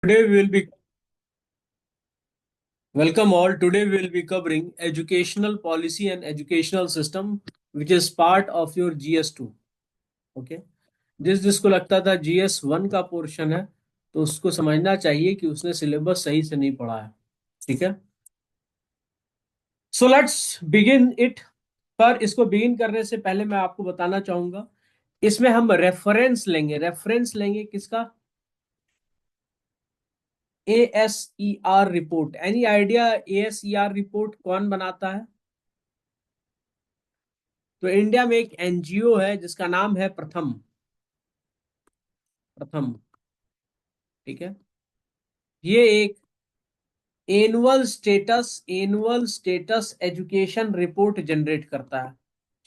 Today we will be welcome all. Today we will be covering educational policy and educational system, which is part of your GS2. Okay. जिसको लगता था GS1 का portion है, तो उसको समझना चाहिए कि उसने सिलेबस सही से नहीं पढ़ा है. ठीक है. सो लेट्स बिगिन इट. पर इसको बिगिन करने से पहले मैं आपको बताना चाहूंगा, इसमें हम रेफरेंस लेंगे किसका? ASER report. Any idea ASER report कौन बनाता है? तो इंडिया में एक एनजीओ है जिसका नाम है प्रथम. प्रथम. ठीक है. ये एक annual status education report generate करता है.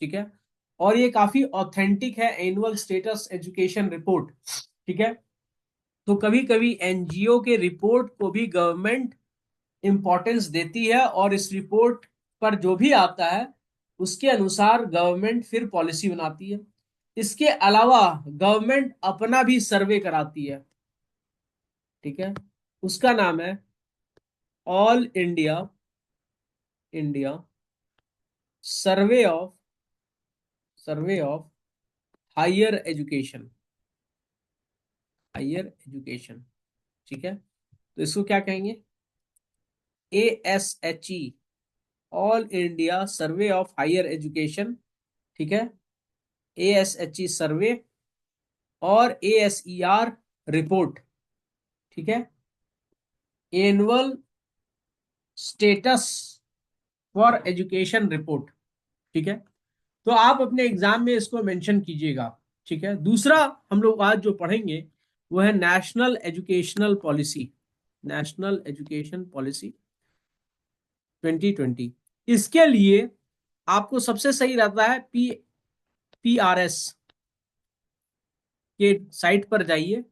ठीक है. और ये काफी ऑथेंटिक है एनुअल स्टेटस एजुकेशन रिपोर्ट. ठीक है. तो कभी कभी एनजीओ के रिपोर्ट को भी गवर्नमेंट इंपॉर्टेंस देती है, और इस रिपोर्ट पर जो भी आता है उसके अनुसार गवर्नमेंट फिर पॉलिसी बनाती है. इसके अलावा गवर्नमेंट अपना भी सर्वे कराती है. ठीक है. उसका नाम है all India India survey of survey of higher education. Higher education. ठीक है. तो इसको क्या कहेंगे? ASHE. All India survey of higher education. ठीक है. ASHE सर्वे और ASER रिपोर्ट. ठीक है. Annual status for education report. ठीक है. तो आप अपने एग्जाम में इसको मेंशन कीजिएगा. ठीक है. दूसरा हम लोग आज जो पढ़ेंगे वो है national educational policy. National education policy 2020. इसके लिए आपको सबसे सही रहता है PRS के साइट पर जाइए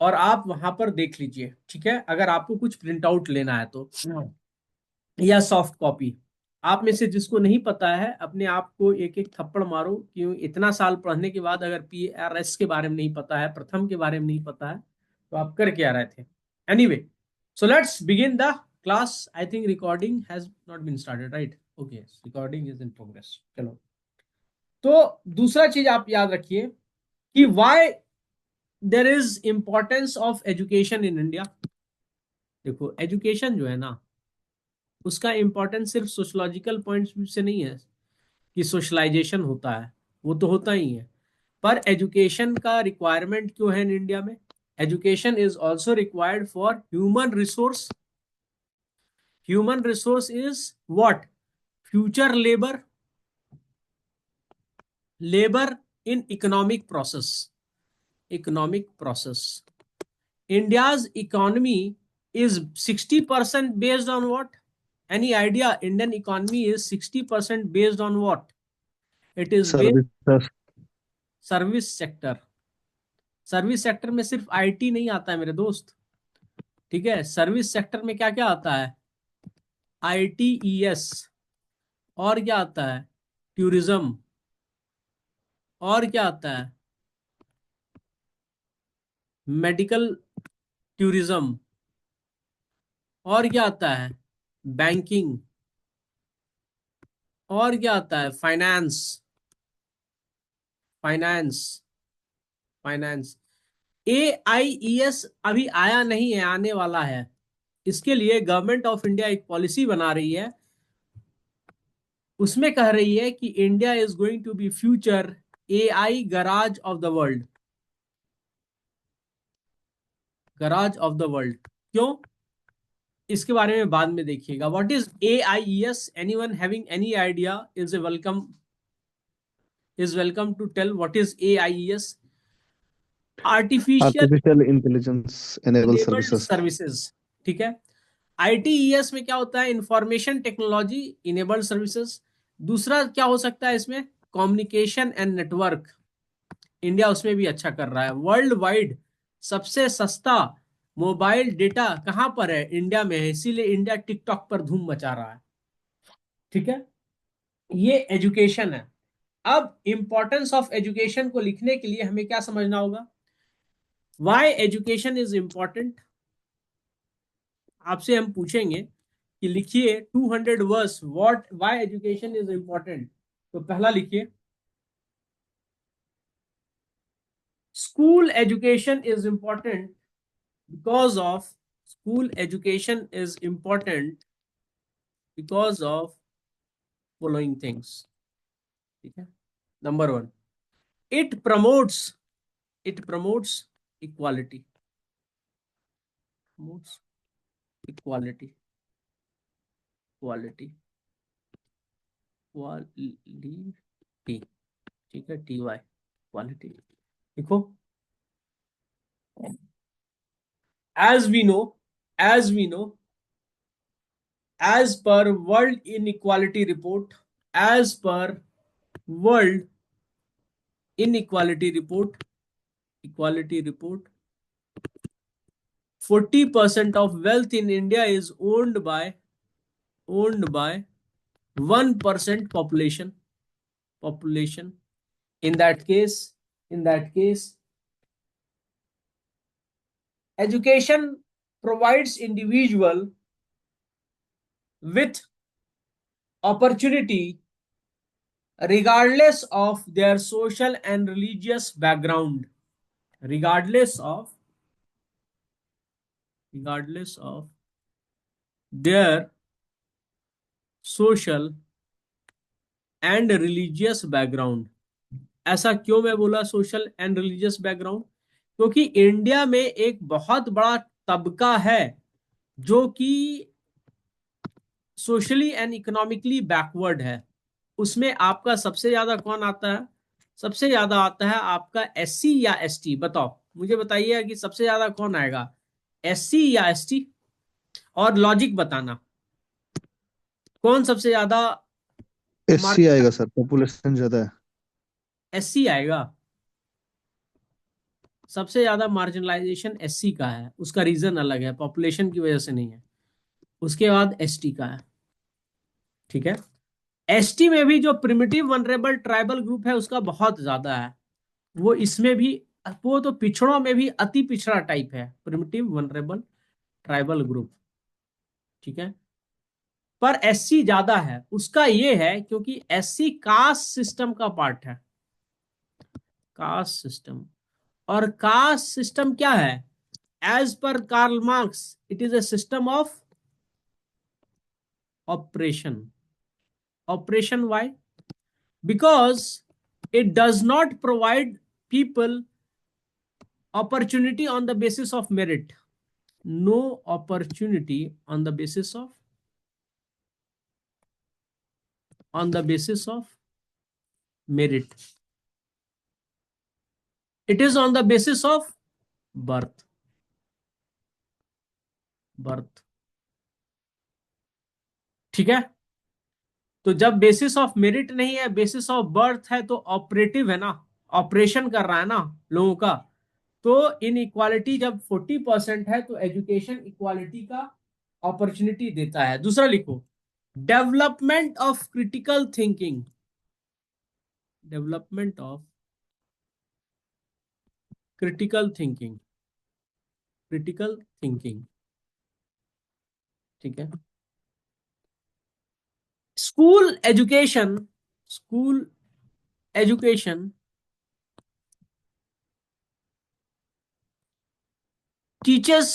और आप वहां पर देख लीजिए. ठीक है. अगर आपको कुछ प्रिंट आउट लेना है तो, या सॉफ्ट कॉपी. आप में से जिसको नहीं पता है अपने आप को एक एक थप्पड़ मारो, क्यों इतना साल पढ़ने के बाद अगर PRS के बारे में नहीं पता है, प्रथम के बारे में नहीं पता है, तो आप कर क्या रहे थे? Anyway, so let's begin the class. I think recording has not been started, right? Okay, recording is in progress. चलो. तो दूसरा चीज आप याद रखिए कि why there is importance of education in India. देखो, एजुकेशन जो है ना, उसका इंपॉर्टेंस सिर्फ सोशलॉजिकल पॉइंट से नहीं है कि सोशलाइजेशन होता है, वो तो होता ही है. पर एजुकेशन का रिक्वायरमेंट क्यों है इन इंडिया में? Education is also required for human resource. Human resource is what? Future labour. Labour in economic process. Economic process. India's economy is 60% based on what? Any idea? Indian economy is 60% based on what? It is based services. Service sector. Service sector में सिर्फ IT नहीं आता है मेरे दोस्त. ठीक है. Service sector में क्या क्या आता है? ITES. और क्या आता है? टूरिज्म. और क्या आता है? Medical tourism. और क्या आता है? बैंकिंग. और क्या आता है? फाइनेंस. फाइनेंस. फाइनेंस. AIES अभी आया नहीं है, आने वाला है. इसके लिए गवर्नमेंट ऑफ इंडिया एक पॉलिसी बना रही है. उसमें कह रही है कि India is going to be future AI garage of the world. Garage of the world. क्यों? इसके बारे में बाद में देखिएगा. What is AIES? Anyone having any idea is welcome to tell what is AIES. Artificial artificial intelligence enable enabled services. Services. ठीक है. ITES में क्या होता है? Information technology enabled services. दूसरा क्या हो सकता है इसमें? Communication and network. इंडिया उसमें भी अच्छा कर रहा है. वर्ल्ड वाइड सबसे सस्ता मोबाइल डेटा कहां पर है? इंडिया में है. इसीलिए इंडिया टिकटॉक पर धूम मचा रहा है. ठीक है. ये एजुकेशन है. अब इंपॉर्टेंस ऑफ एजुकेशन को लिखने के लिए हमें क्या समझना होगा? Why education is important? आपसे हम पूछेंगे कि लिखिए 200 words what why education is important. तो पहला लिखिए, school education is important because of, school education is important because of following things. ठीक है, number one, it promotes, it promotes equality, promotes equality, quality, quality, ठीक है, T Y, quality देखो। as we know as we know as per world inequality report, as per world inequality report, equality report, 40% of wealth in India is owned by 1% population. In that case education provides individual with opportunity regardless of their social and religious background, regardless of their social and religious background. ऐसा क्यों मैं बोला social and religious background? क्योंकि India में एक बहुत बड़ा तबका है जो कि सोशली एंड इकोनॉमिकली बैकवर्ड है। उसमें आपका सबसे ज्यादा कौन आता है? सबसे ज्यादा आता है आपका एससी या एसटी। बताओ, मुझे बताइए कि सबसे ज्यादा कौन आएगा, एससी या एसटी? और लॉजिक बताना, कौन सबसे ज्यादा एससी मार्जिन? आएगा सर, पॉपुलेशन ज्यादा है। एससी आएगा। सबसे ज्यादा मार्जिनलाइजेशन एससी का है, उसका रीजन अलग है, पॉपुलेशन की वजह से नहीं है। उसके बाद एसटी का है। ठीक है, एसटी में भी जो प्रिमिटिव वनरेबल ट्राइबल ग्रुप है उसका बहुत ज्यादा है। वो इसमें भी, वो तो पिछड़ों में भी अति पिछड़ा टाइप है, प्रिमिटिव वनरेबल ट्राइबल ग्रुप। ठीक है, पर एससी ज्यादा है। उसका ये है क्योंकि एससी कास्ट सिस्टम का पार्ट है, कास्ट सिस्टम। और कास्ट सिस्टम क्या है? As per Karl Marx, it is a system of oppression. Oppression, why? Because it does not provide people opportunity on the basis of merit. No opportunity on the basis of, merit. It is on the basis of birth. birth ठीक है, तो जब basis of merit नहीं है, basis of birth है, तो operative है ना, ऑपरेशन कर रहा है ना लोगों का। तो इन इक्वालिटी जब 40% है तो एजुकेशन इक्वालिटी का अपॉर्चुनिटी देता है। दूसरा लिखो, development of critical thinking, development of critical thinking, critical thinking. ठीक है, school education, school education teachers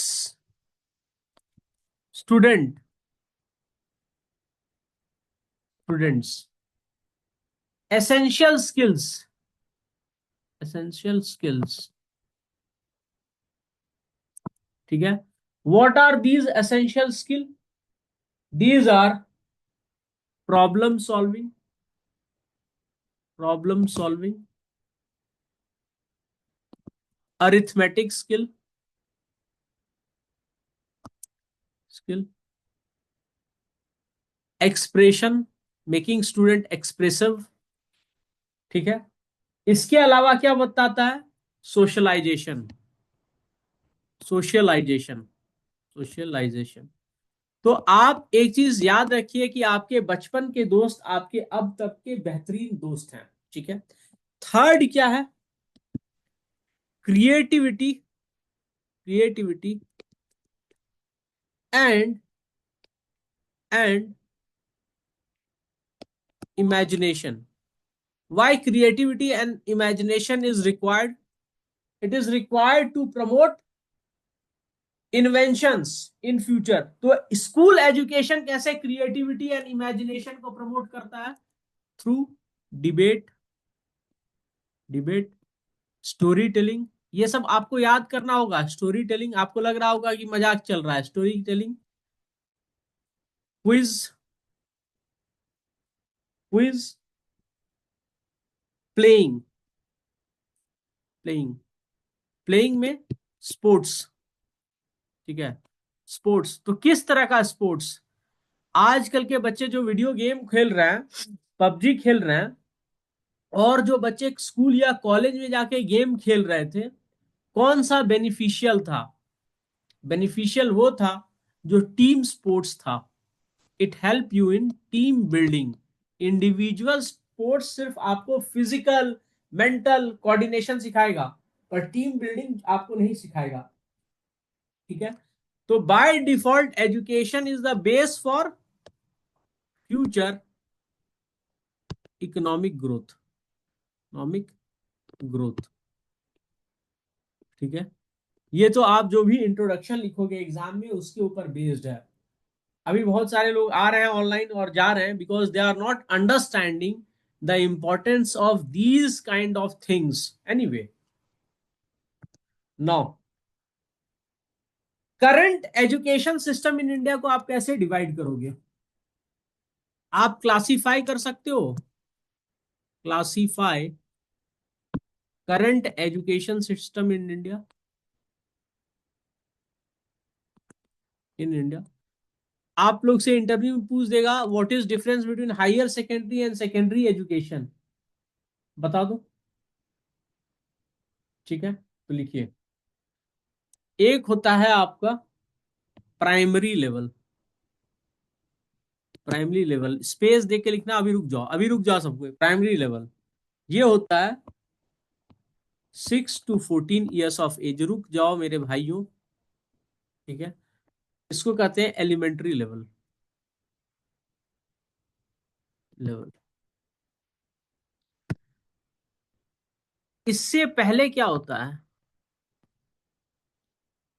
students essential skills, essential skills। ठीक है, what are these essential skill? These are problem solving, problem solving, arithmetic skill, expression, making student expressive। ठीक है, इसके अलावा क्या बताता है? Socialization, socialization, socialization. तो आप एक चीज याद रखिए कि आपके बचपन के दोस्त आपके अब तक के बेहतरीन दोस्त हैं। ठीक है, थर्ड क्या है? Creativity, creativity and and imagination. Why creativity and imagination is required? It is required to promote inventions in future. तो स्कूल एजुकेशन कैसे क्रिएटिविटी एंड इमेजिनेशन को प्रमोट करता है? Through debate, debate, story telling. ये सब आपको याद करना होगा। स्टोरी टेलिंग आपको लग रहा होगा कि मजाक चल रहा है। Story telling, quiz, quiz, playing, playing, playing में स्पोर्ट्स। ठीक है, स्पोर्ट्स। तो किस तरह का स्पोर्ट्स? आजकल के बच्चे जो वीडियो गेम खेल रहे हैं, पबजी खेल रहे हैं, और जो बच्चे स्कूल या कॉलेज में जाके गेम खेल रहे थे, कौन सा बेनिफिशियल था? बेनिफिशियल वो था जो टीम स्पोर्ट्स था। It help you in team building. Individual sports सिर्फ आपको फिजिकल, मेंटल कोऑर्डिनेशन सिखाएगा, पर टीम बिल्डिंग आपको नहीं सिखाएगा। ठीक है, तो by default education is the base for future economic growth, economic growth. ठीक है, ये तो आप जो भी इंट्रोडक्शन लिखोगे एग्जाम में उसके ऊपर बेस्ड है। अभी बहुत सारे लोग आ रहे हैं ऑनलाइन और जा रहे हैं because they are not understanding the importance of these kind of things. Anyway, now current education system in India को आप कैसे डिवाइड करोगे? आप क्लासिफाई कर सकते हो, classify current education system in India, in India. आप लोग से इंटरव्यू में पूछ देगा what is difference between higher secondary and secondary education, बता दो। ठीक है, तो लिखिए, एक होता है आपका primary level. Primary level space देख के लिखना, अभी रुक जाओ, अभी रुक जाओ सबको। प्राइमरी लेवल ये होता है 6 to 14 years ऑफ एज। रुक जाओ मेरे भाइयों। ठीक है, इसको कहते हैं एलिमेंट्री लेवल, लेवल। इससे पहले क्या होता है?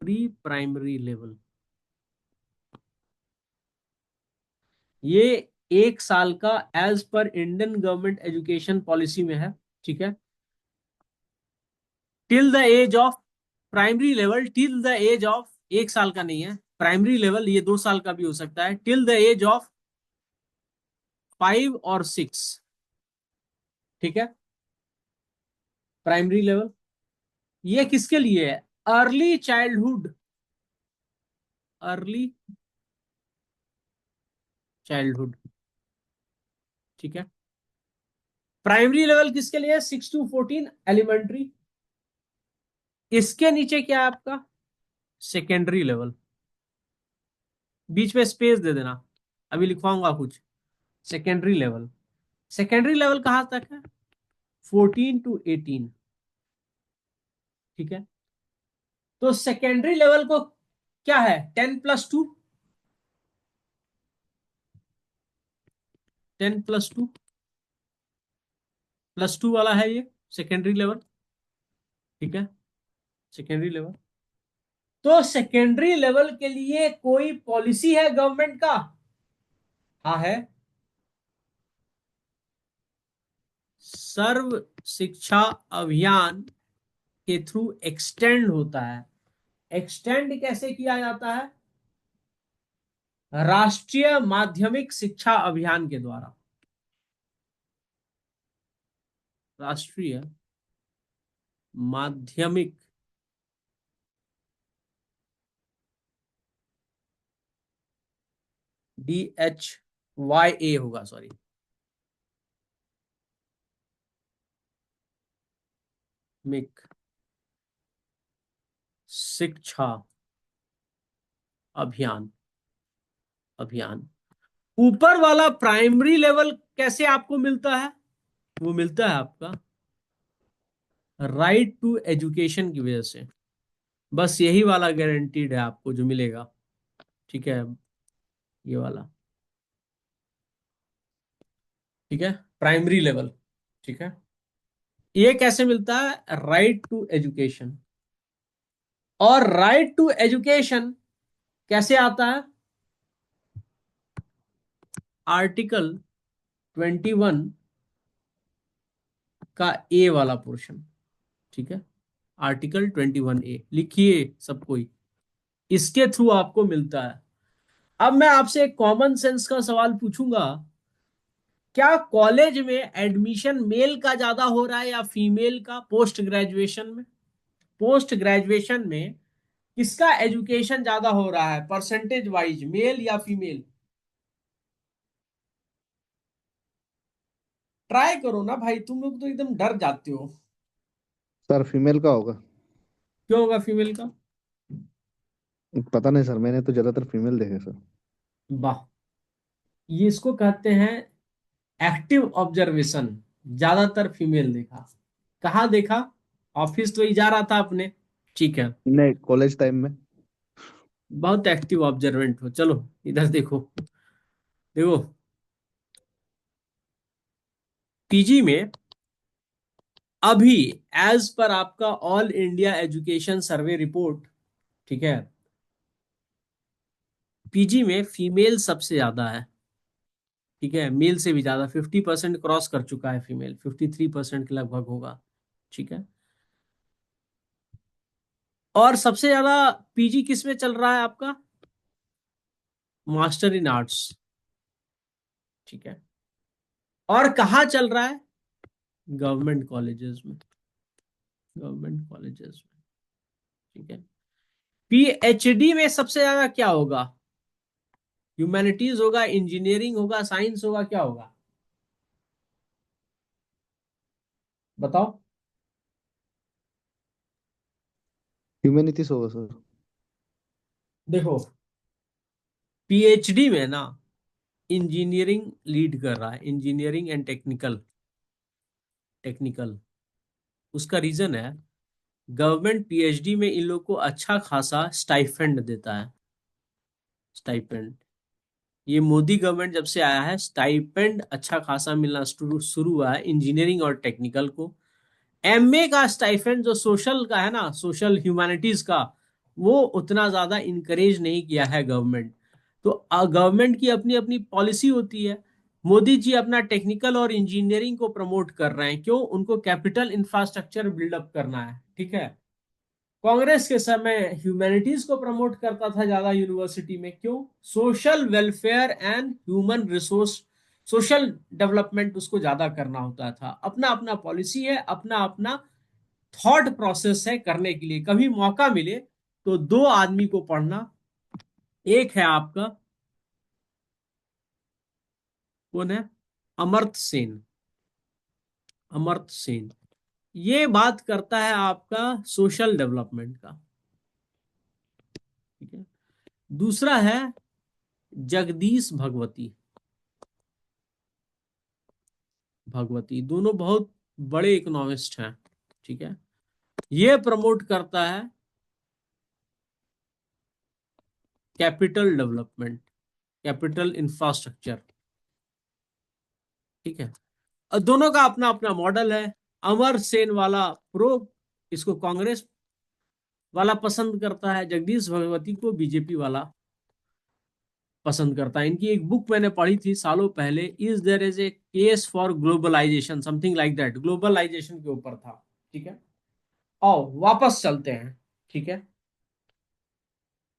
Pre primary level. ये 1 साल का as per Indian government education policy में है। ठीक है, till the age of, primary level till the age of, 1 साल का नहीं है प्राइमरी लेवल, ये 2 साल का भी हो सकता है, टिल द एज ऑफ 5 और 6। ठीक है, प्राइमरी लेवल ये किसके लिए है? Early childhood, early childhood. ठीक है, प्राइमरी लेवल किसके लिए? 6 to 14 एलिमेंट्री। इसके नीचे क्या है आपका? Secondary level. बीच में स्पेस दे देना, अभी लिखवाऊंगा कुछ। सेकेंडरी लेवल, सेकेंडरी लेवल कहां तक है? 14 to 18। ठीक है, तो सेकेंडरी लेवल को क्या है? 10+2, 10+2 +2 वाला है ये सेकेंडरी लेवल। ठीक है, सेकेंडरी लेवल। तो सेकेंडरी लेवल के लिए कोई पॉलिसी है गवर्नमेंट का? हाँ है, सर्व शिक्षा अभियान के थ्रू एक्सटेंड होता है। एक्सटेंड कैसे किया जाता है? राष्ट्रीय माध्यमिक शिक्षा अभियान के द्वारा। राष्ट्रीय माध्यमिक DHYA होगा, सॉरी, मिक शिक्षा अभियान, अभियान। ऊपर वाला प्राइमरी लेवल कैसे आपको मिलता है? वो मिलता है आपका राइट टू एजुकेशन की वजह से। बस यही वाला गारंटीड है आपको जो मिलेगा। ठीक है, ये वाला। ठीक है, प्राइमरी लेवल। ठीक है, ये कैसे मिलता है? Right to education. और राइट टू एजुकेशन कैसे आता है? आर्टिकल 21 का ए वाला पोर्शन। ठीक है, आर्टिकल 21A लिखिए सब कोई, इसके थ्रू आपको मिलता है। अब मैं आपसे एक कॉमन सेंस का सवाल पूछूंगा, क्या कॉलेज में एडमिशन मेल का ज्यादा हो रहा है या फीमेल का पोस्ट ग्रेजुएशन में? पोस्ट ग्रेजुएशन में किसका एजुकेशन ज्यादा हो रहा है परसेंटेज वाइज, मेल या फीमेल? ट्राई करो ना भाई, तुम लोग तो एकदम डर जाते हो। सर फीमेल का होगा। क्यों होगा फीमेल का? पता नहीं सर, मैंने तो ज्यादातर फीमेल देखे सर। वाह, ये इसको कहते हैं एक्टिव ऑब्जर्वेशन। ज्यादातर फीमेल देखा। कहाँ देखा? ऑफिस तो ही जा रहा था अपने। ठीक है, नहीं, कॉलेज टाइम में। बहुत एक्टिव ऑब्जर्वेंट हो। चलो इधर देखो। देखो, पीजी में अभी, एज पर आपका all India education survey report, ठीक है, पीजी में फीमेल सबसे ज्यादा है। ठीक है, मेल से भी ज्यादा, 50% क्रॉस कर चुका है फीमेल, 53% के लगभग होगा। ठीक है, और सबसे ज्यादा पीजी किस में चल रहा है आपका? Master in arts. ठीक है, और कहाँ चल रहा है? गवर्नमेंट कॉलेजेस में। गवर्नमेंट कॉलेजेस में। ठीक है, पीएचडी में सबसे ज्यादा क्या होगा? ह्यूमैनिटीज होगा, इंजीनियरिंग होगा, साइंस होगा, क्या होगा? बताओ। ह्यूमैनिटीज होगा सर। देखो, पीएचडी में ना इंजीनियरिंग लीड कर रहा है, इंजीनियरिंग एंड टेक्निकल। टेक्निकल, उसका रीजन है, गवर्नमेंट पीएचडी में इन लोग को अच्छा खासा स्टाइपेंड देता है। स्टाइपेंड, ये मोदी गवर्नमेंट जब से आया है, स्टाइपेंड अच्छा खासा मिलना शुरू शुरू हुआ है इंजीनियरिंग और टेक्निकल को। एमए का स्टाइपेंड जो सोशल का है ना, सोशल ह्यूमैनिटीज का, वो उतना ज्यादा इनकरेज नहीं किया है गवर्नमेंट। तो गवर्नमेंट की अपनी अपनी पॉलिसी होती है। मोदी जी अपना टेक्निकल और इंजीनियरिंग को प्रमोट कर रहे हैं, क्यों? उनको कैपिटल इंफ्रास्ट्रक्चर बिल्डअप करना है। ठीक है, कांग्रेस के समय ह्यूमैनिटीज को प्रमोट करता था ज्यादा यूनिवर्सिटी में, क्यों? Social welfare and human resource, social development उसको ज्यादा करना होता था। अपना अपना पॉलिसी है, अपना अपना थॉट प्रोसेस है करने के लिए। कभी मौका मिले तो दो आदमी को पढ़ना। एक है आपका, कौन है? अमर्त्य सेन। अमर्त्य सेन, ये बात करता है आपका सोशल डेवलपमेंट का। ठीक है, दूसरा है जगदीश भगवती। भगवती, दोनों बहुत बड़े इकोनॉमिस्ट हैं। ठीक है, ये प्रमोट करता है कैपिटल डेवलपमेंट, कैपिटल इंफ्रास्ट्रक्चर। ठीक है, और दोनों का अपना अपना मॉडल है। अमर सेन वाला प्रो, इसको कांग्रेस वाला पसंद करता है, जगदीश भगवती को बीजेपी वाला पसंद करता है। इनकी एक बुक मैंने पढ़ी थी सालों पहले, is there is a case for globalization, something like that, globalization के ऊपर था। ठीक है, आओ वापस चलते हैं। ठीक है,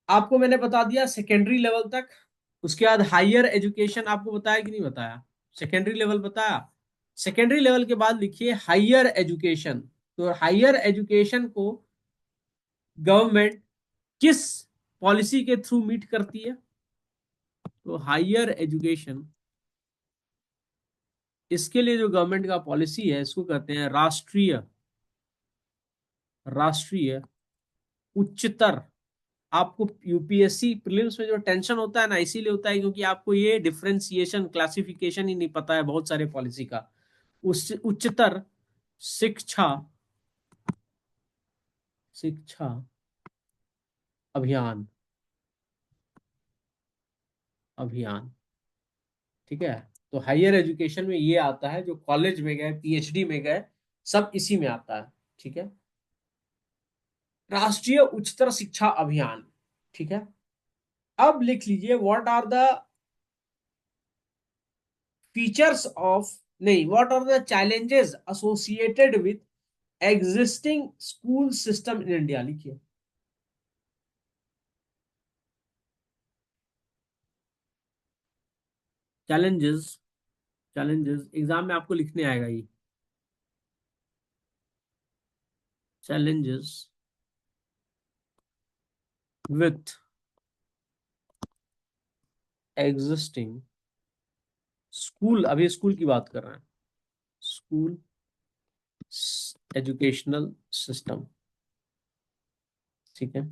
आपको मैंने बता दिया सेकेंडरी लेवल तक। उसके बाद हायर एजुकेशन आपको बताया कि नहीं बताया? सेकेंडरी लेवल बताया। सेकेंडरी लेवल के बाद लिखिए हायर एजुकेशन। तो हायर एजुकेशन को गवर्नमेंट किस पॉलिसी के थ्रू मीट करती है? तो हायर एजुकेशन, इसके लिए जो गवर्नमेंट का पॉलिसी है, इसको कहते हैं राष्ट्रीय, राष्ट्रीय उच्चतर। आपको यूपीएससी प्रीलिम्स में जो टेंशन होता है ना, इसीलिए होता है क्योंकि आपको ये डिफरेंशिएशन क्लासिफिकेशन ही नहीं पता है बहुत सारे पॉलिसी का। उच्चतर शिक्षा, शिक्षा अभियान। अभियान। ठीक है। तो हायर एजुकेशन में ये आता है, जो कॉलेज में गए, पीएचडी में गए, सब इसी में आता है। ठीक है। राष्ट्रीय उच्चतर शिक्षा अभियान। ठीक है। अब लिख लीजिए, what are the features of, नहीं, what are the challenges associated with existing school system in India, लिखिए। चैलेंजेस, चैलेंजेस एग्जाम में आपको लिखने आएगा ये। challenges with existing स्कूल, अभी स्कूल की बात कर रहे हैं, स्कूल एजुकेशनल सिस्टम। ठीक है।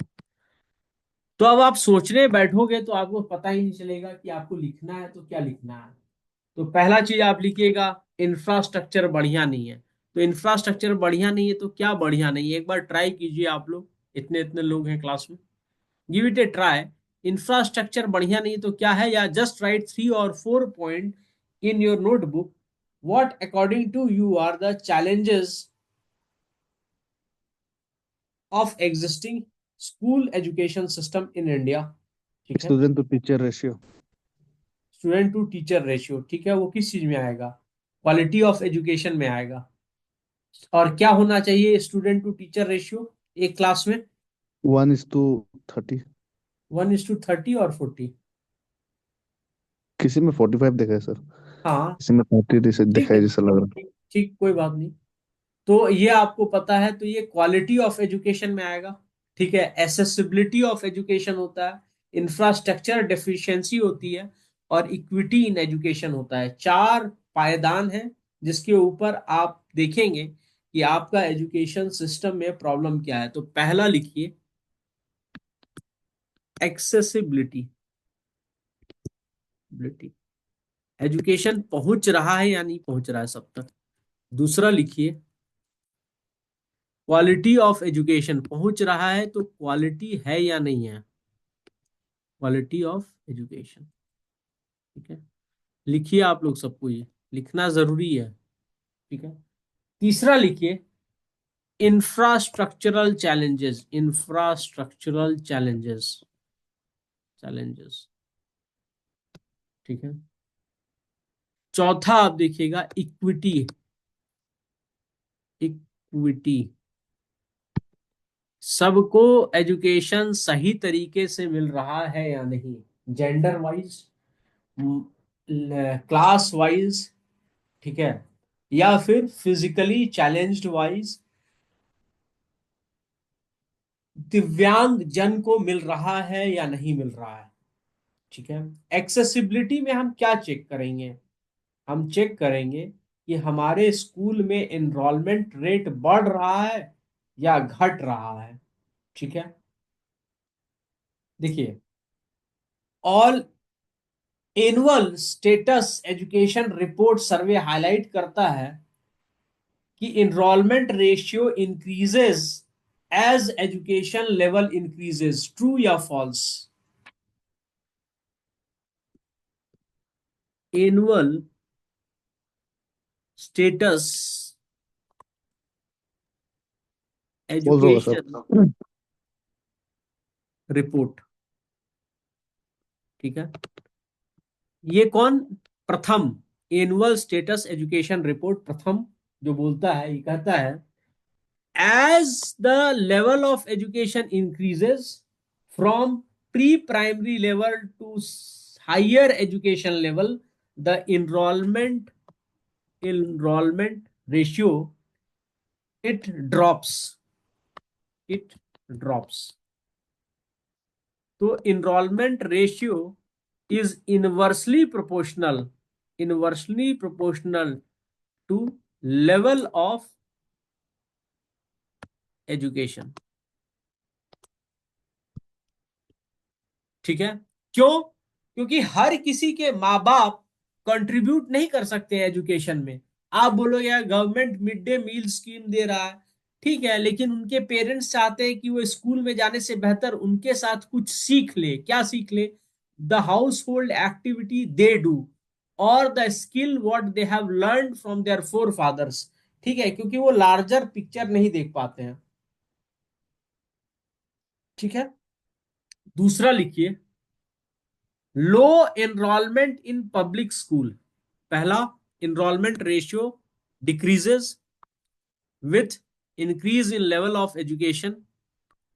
तो अब आप सोचने बैठोगे तो आपको पता ही नहीं चलेगा कि आपको लिखना है तो क्या लिखना है। तो पहला चीज आप लिखिएगा, इंफ्रास्ट्रक्चर बढ़िया नहीं है। तो इंफ्रास्ट्रक्चर बढ़िया नहीं है तो क्या बढ़िया नहीं है, एक बार ट्राई कीजिए आप लोग, इतने इतने लोग हैं क्लास में, give it a try. Infrastructure बढ़िया नहीं तो क्या है, या just write 3 or 4 point in your notebook, what according to you are the challenges of existing school education system in India. ठीक है। Student to teacher ratio. Student to teacher ratio, ठीक है, वो किस चीज में आएगा, क्वालिटी ऑफ एजुकेशन में आएगा। और क्या होना चाहिए स्टूडेंट टू टीचर रेशियो एक क्लास में? 1:30। 1:30 और 40? किसी में 45 देखा है सर, हाँ, किसी में 30 जैसे ठीक देखा है, है जैसा लग रहा ठीक ठीक, कोई बात नहीं। तो ये आपको पता है, तो ये क्वालिटी ऑफ एजुकेशन में आएगा। ठीक है। एसेसिबिलिटी ऑफ एजुकेशन होता है, इंफ्रास्ट्रक्चर डेफिशिएंसी होती है, और इक्विटी इन एजुकेशन होता है। 4 पायदान हैं जिसके ऊपर आप देखेंगे कि आपका एजुकेशन सिस्टम में प्रॉब्लम क्या है। तो पहला लिखिए, एक्सेसिबिलिटी, एजुकेशन पहुंच रहा है या नहीं पहुंच रहा है सब तक। दूसरा लिखिए, क्वालिटी ऑफ एजुकेशन, पहुंच रहा है तो क्वालिटी है या नहीं है, क्वालिटी ऑफ एजुकेशन। ठीक है। लिखिए आप लोग सबको, ये लिखना जरूरी है। ठीक है। तीसरा लिखिए, infrastructural challenges, infrastructural challenges, challenges. ठीक है। चौथा आप देखिएगा, इक्विटी, इक्विटी, सबको एजुकेशन सही तरीके से मिल रहा है या नहीं, जेंडर वाइज, क्लास वाइज, ठीक है, या फिर फिजिकली चैलेंज्ड वाइज, दिव्यांग जन को मिल रहा है या नहीं मिल रहा है। ठीक है। एक्सेसिबिलिटी में हम क्या चेक करेंगे, हम चेक करेंगे कि हमारे स्कूल में एनरोलमेंट रेट बढ़ रहा है या घट रहा है। ठीक है। देखिए, all annual status education report survey highlight करता है कि enrolment ratio increases as education level increases, true या फॉल्स? एनुअल स्टेटस फॉल्स होगा सर। Education report. ठीक है। ये कौन, प्रथम, एनुअल स्टेटस एजुकेशन रिपोर्ट प्रथम जो बोलता है, ये कहता है, as the level of education increases from pre-primary level to higher education level, the enrollment ratio, it drops, it drops। तो enrollment ratio is inversely proportional to level of education। ठीक है। क्यों? क्योंकि हर किसी के माँ बाप कंट्रीब्यूट नहीं कर सकते हैं एजुकेशन में। आप बोलोगे यार government mid day meal scheme दे रहा है, ठीक है, लेकिन उनके पेरेंट्स चाहते हैं कि वो स्कूल में जाने से बेहतर उनके साथ कुछ सीख ले। क्या सीख ले? the household activity they do or the skill what they have learned from their forefathers। ठीक है, क्योंकि वो लार्जर पिक्चर नहीं देख पाते हैं। ठीक है, दूसरा लिखिए, low enrolment in public school. पहला, enrolment ratio decreases with increase in level of education,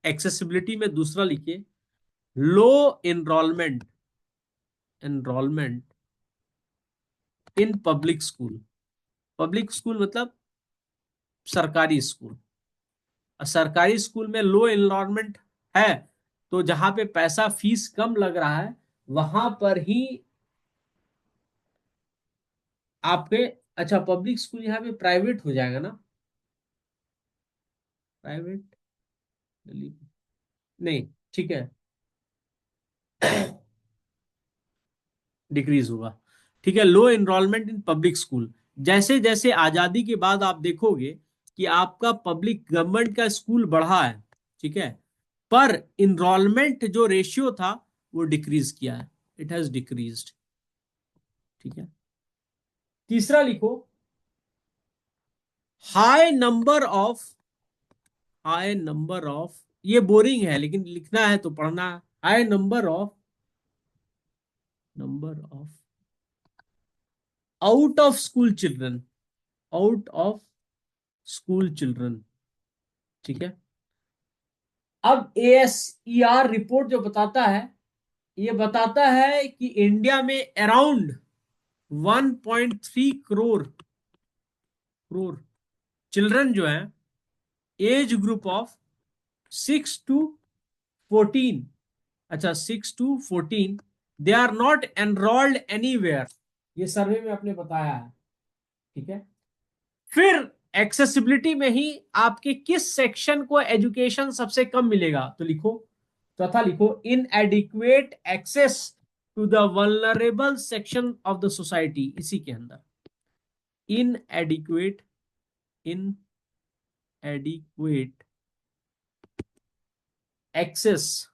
accessibility में दूसरा लिखिए, low enrolment enrolment in public school. Public school मतलब सरकारी स्कूल। सरकारी स्कूल में लो एनरोलमेंट है, तो जहां पे पैसा फीस कम लग रहा है वहां पर ही आपके, अच्छा पब्लिक स्कूल यहाँ पे प्राइवेट हो जाएगा ना, प्राइवेट नहीं, ठीक है, डिक्रीज होगा। ठीक है, लो एनरोलमेंट इन पब्लिक स्कूल। जैसे जैसे आजादी के बाद आप देखोगे कि आपका पब्लिक गवर्नमेंट का स्कूल बढ़ा है, ठीक है, पर इनरोलमेंट जो रेशियो था वो डिक्रीज किया है, इट हैज डिक्रीज्ड। ठीक है, तीसरा लिखो, high number of high number of, ये बोरिंग है लेकिन लिखना है तो पढ़ना है, high number of out of school children, out of school children. ठीक है, अब ASER रिपोर्ट जो बताता है, ये बताता है कि इंडिया में अराउंड 1.3 करोड़ चिल्ड्रन जो है, एज ग्रुप ऑफ 6 to 14, अच्छा 6 to 14, they are not enrolled anywhere, ये सर्वे में आपने बताया है। ठीक है, फिर एक्सेसिबिलिटी में ही आपके किस सेक्शन को एजुकेशन सबसे कम मिलेगा, तो लिखो, चौथा लिखो, inadequate access to the vulnerable section of the society, इसी के अंदर inadequate access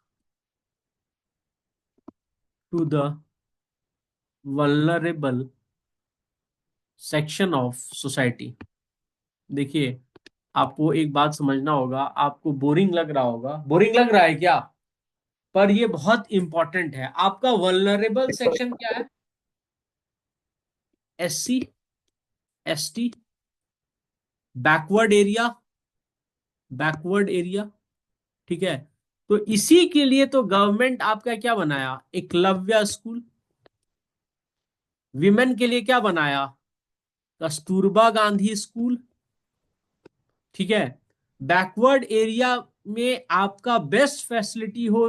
to the vulnerable section of society. देखिए, आपको एक बात समझना होगा, आपको बोरिंग लग रहा होगा, बोरिंग लग रहा है क्या, पर ये बहुत इंपॉर्टेंट है। आपका वल्नरेबल सेक्शन क्या है, SC ST, बैकवर्ड एरिया। ठीक है, तो इसी के लिए तो गवर्नमेंट आपका क्या बनाया, एकलव्य स्कूल। विमेन के लिए क्या बनाया, कस्तूरबा गांधी स्कूल। ठीक है, बैकवर्ड एरिया में आपका बेस्ट फैसिलिटी हो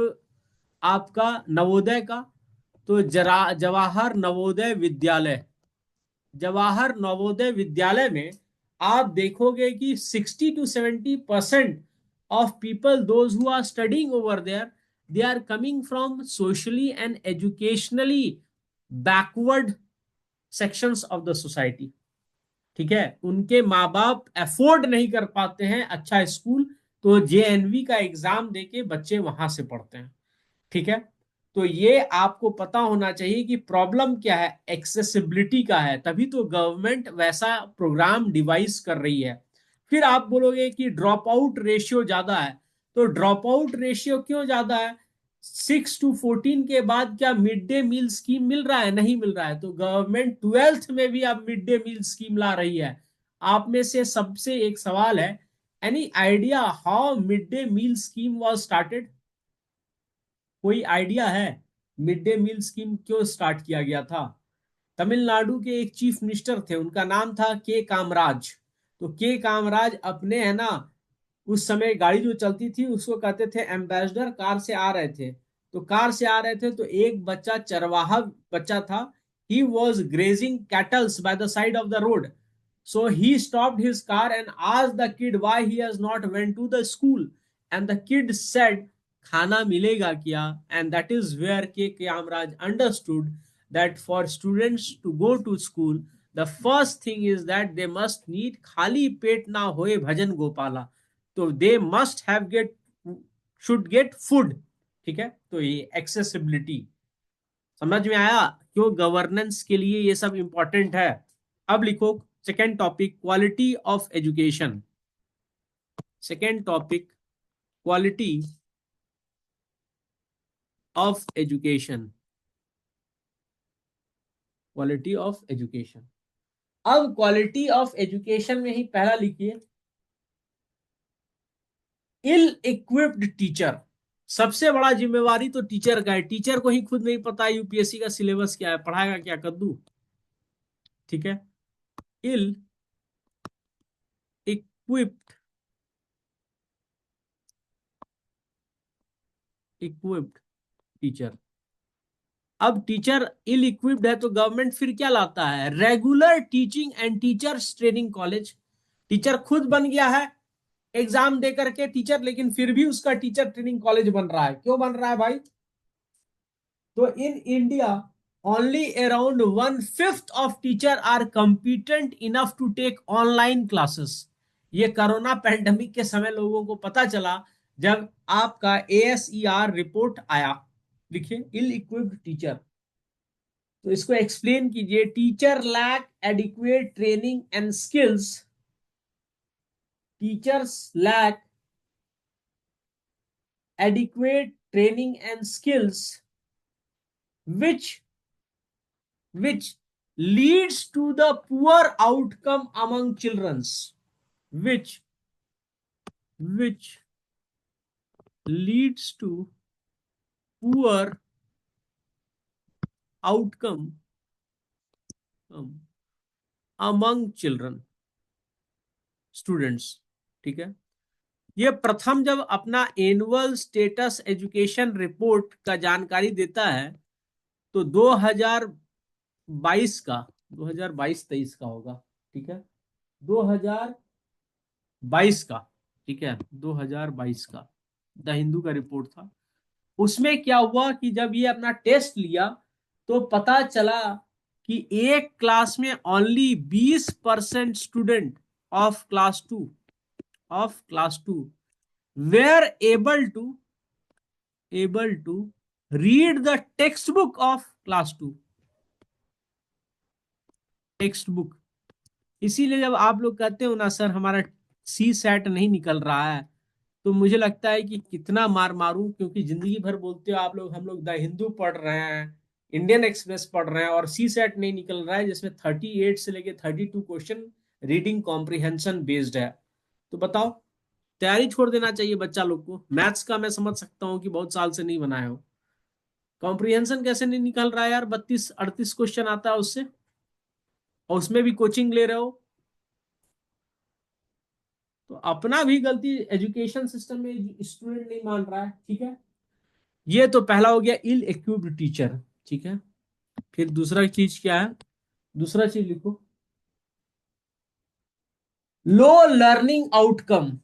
आपका नवोदय का, तो जरा जवाहर नवोदय विद्यालय में आप देखोगे कि 60 to 70% of people those who are studying over there, they are coming from socially and educationally backward sections of the society. ठीक है, उनके माँ बाप अफोर्ड नहीं कर पाते हैं अच्छा स्कूल, तो JNV का एग्जाम देके बच्चे वहां से पढ़ते हैं। ठीक है, तो ये आपको पता होना चाहिए कि प्रॉब्लम क्या है, एक्सेसिबिलिटी का है, तभी तो गवर्नमेंट वैसा प्रोग्राम डिवाइस कर रही है। फिर आप बोलोगे कि ड्रॉप आउट रेशियो ज्यादा है, तो ड्रॉप आउट रेशियो क्यों ज्यादा है, 6 to 14 के बाद क्या मिड डे मील स्कीम मिल रहा है, नहीं मिल रहा है, तो गवर्नमेंट 12th में भी अब मिड डे मील स्कीम ला रही है। आप में से सबसे एक सवाल है, any idea how mid day meal scheme was started, कोई आइडिया है मिड डे मील स्कीम क्यों स्टार्ट किया गया था। तमिलनाडु के एक चीफ मिनिस्टर थे, उनका नाम था के कामराज। तो के कामराज अपने, है ना, उस समय गाड़ी जो चलती थी उसको कहते थे एम्बेसडर, कार से आ रहे थे, तो कार से आ रहे थे तो एक बच्चा चरवाहा बच्चा था, he was grazing kettles by the side of the road, so he stopped his car and asked the kid why he has not went to the school, and the kid said खाना मिलेगा क्या, and that is where K Kamraj understood that for students to go to school, the first thing is that they must need खाली पेट ना होए भजन गोपाला, तो they must have get should get food। ठीक है, तो ये एक्सेसिबिलिटी। समझ में आया क्यों गवर्नेंस के लिए ये सब इंपॉर्टेंट है। अब लिखो second topic, quality of education. Second topic, quality of education. Quality of education. अब क्वालिटी ऑफ एजुकेशन में ही पहला लिखिए, इल इक्विप्ड टीचर। सबसे बड़ा जिम्मेवारी तो टीचर का है। टीचर को ही खुद नहीं पता यूपीएससी का सिलेबस क्या है, पढ़ाएगा क्या कद्दू। ठीक है, इल इक्विप्ड, इक्विप्ड टीचर। अब टीचर इल इक्विप्ड है तो गवर्नमेंट फिर क्या लाता है, regular teaching and teachers training college. Teacher खुद बन गया है एग्जाम दे करके टीचर, लेकिन फिर भी उसका टीचर ट्रेनिंग कॉलेज बन रहा है। क्यों बन रहा है भाई? तो in India only around 1/5 of teacher are competent enough to take online classes. ये कोरोना पैंडेमिक के समय लोगों को पता चला जब आपका ASER रिपोर्ट आया। लिखिए इल इक्विप्ड टीचर। तो इसको एक्सप्लेन कीजिए, teacher lack adequate training and skills. Teachers lack adequate training and skills which which leads to the poor outcome among children's, which leads to poor outcome among children, students. ठीक है, ये प्रथम जब अपना annual status education report का जानकारी देता है तो 2022 का, 2022-23 का होगा। ठीक है, 2022 का। ठीक है, 2022 का द हिंदू का रिपोर्ट था। उसमें क्या हुआ कि जब ये अपना टेस्ट लिया तो पता चला कि एक क्लास में only 20% student of class two were able to read the text book of class two, text book. इसीलिए जब आप लोग कहते हो ना सर हमारा CSAT नहीं निकल रहा है, तो मुझे लगता है कि कितना मार मारूं, क्योंकि जिंदगी भर बोलते हो आप लोग हम लोग द हिंदू पढ़ रहे हैं, इंडियन एक्सप्रेस पढ़ रहे हैं और CSAT नहीं निकल रहा है, जिसमें 38 से लेके 32 क्वेश्चन रीडिंग कॉम्प्रिहेंशन बेस्ड है। तो बताओ, तैयारी छोड़ देना चाहिए बच्चा लोग को। मैथ्स का मैं समझ सकता हूँ कि बहुत साल से नहीं बनाए हो, कॉम्प्रिहेंशन कैसे नहीं निकल रहा है यार? 32-38 क्वेश्चन आता है उससे, और उसमें भी कोचिंग ले रहे हो। तो अपना भी गलती, एजुकेशन सिस्टम में स्टूडेंट नहीं मान रहा है। ठीक है, ये तो पहला हो गया इल इक्विप्ड टीचर। ठीक है, फिर दूसरा चीज क्या है? दूसरा चीज लिखो, low learning outcome.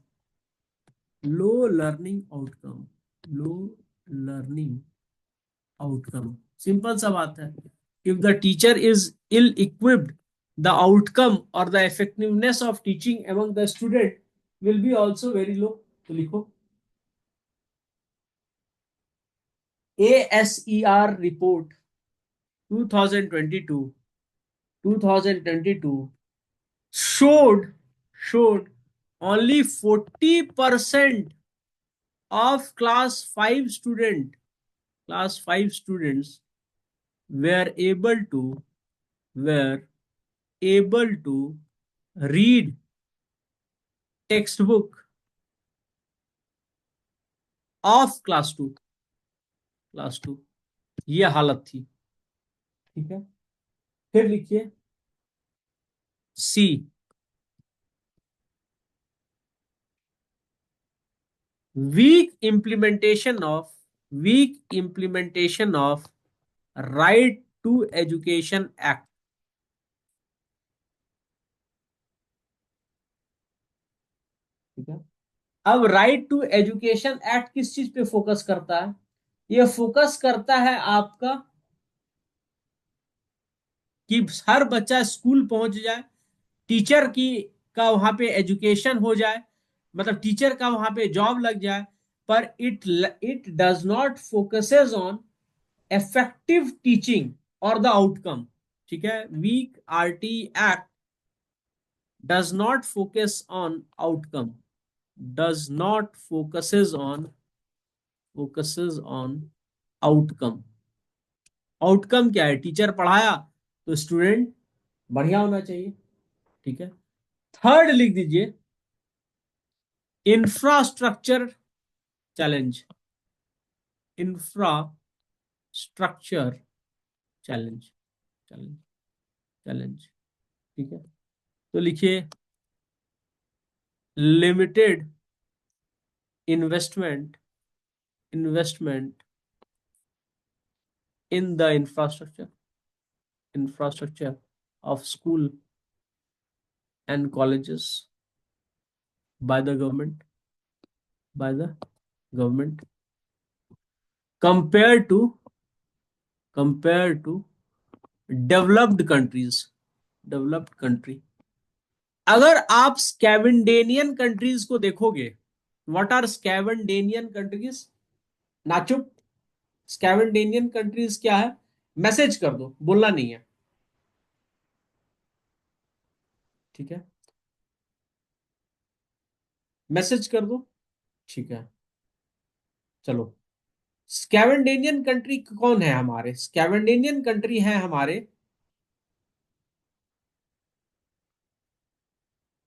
Low learning outcome, low learning outcome. Simple सा बात है, if the teacher is ill equipped, the outcome और the effectiveness of teaching among the student will be also very low. तो लिखो ASER report 2022 2022 showed only 40% of class 5 students were were able to read textbook of class 2। ये हालत थी। ठीक है, फिर लिखिए C, weak implementation of right to education act. ठीक है, अब राइट टू एजुकेशन एक्ट किस चीज पे फोकस करता है? ये फोकस करता है आपका कि हर बच्चा स्कूल पहुंच जाए, टीचर की का वहां पे एजुकेशन हो जाए, मतलब टीचर का वहां पे जॉब लग जाए। पर it does not focuses on effective teaching or the outcome. ठीक है, weak RT Act does not focus on outcome, does not focuses on outcome. Outcome क्या है? टीचर पढ़ाया तो स्टूडेंट बढ़िया होना चाहिए। ठीक है, थर्ड लिख दीजिए, infrastructure challenge, infrastructure challenge, challenge, challenge. ठीक है, तो लिखिए limited investment in the infrastructure of school and colleges by the government, by the government compare to compare to developed countries, developed country. अगर आप स्कैवेंडेनियन कंट्रीज को देखोगे, what are Scandinavian countries? नाचुप, Scandinavian countries क्या है? Message कर दो, बोलना नहीं है। ठीक है, मैसेज कर दो। ठीक है, चलो, स्कैवेंडेनियन कंट्री कौन है हमारे? स्कैवेंडेनियन कंट्री है हमारे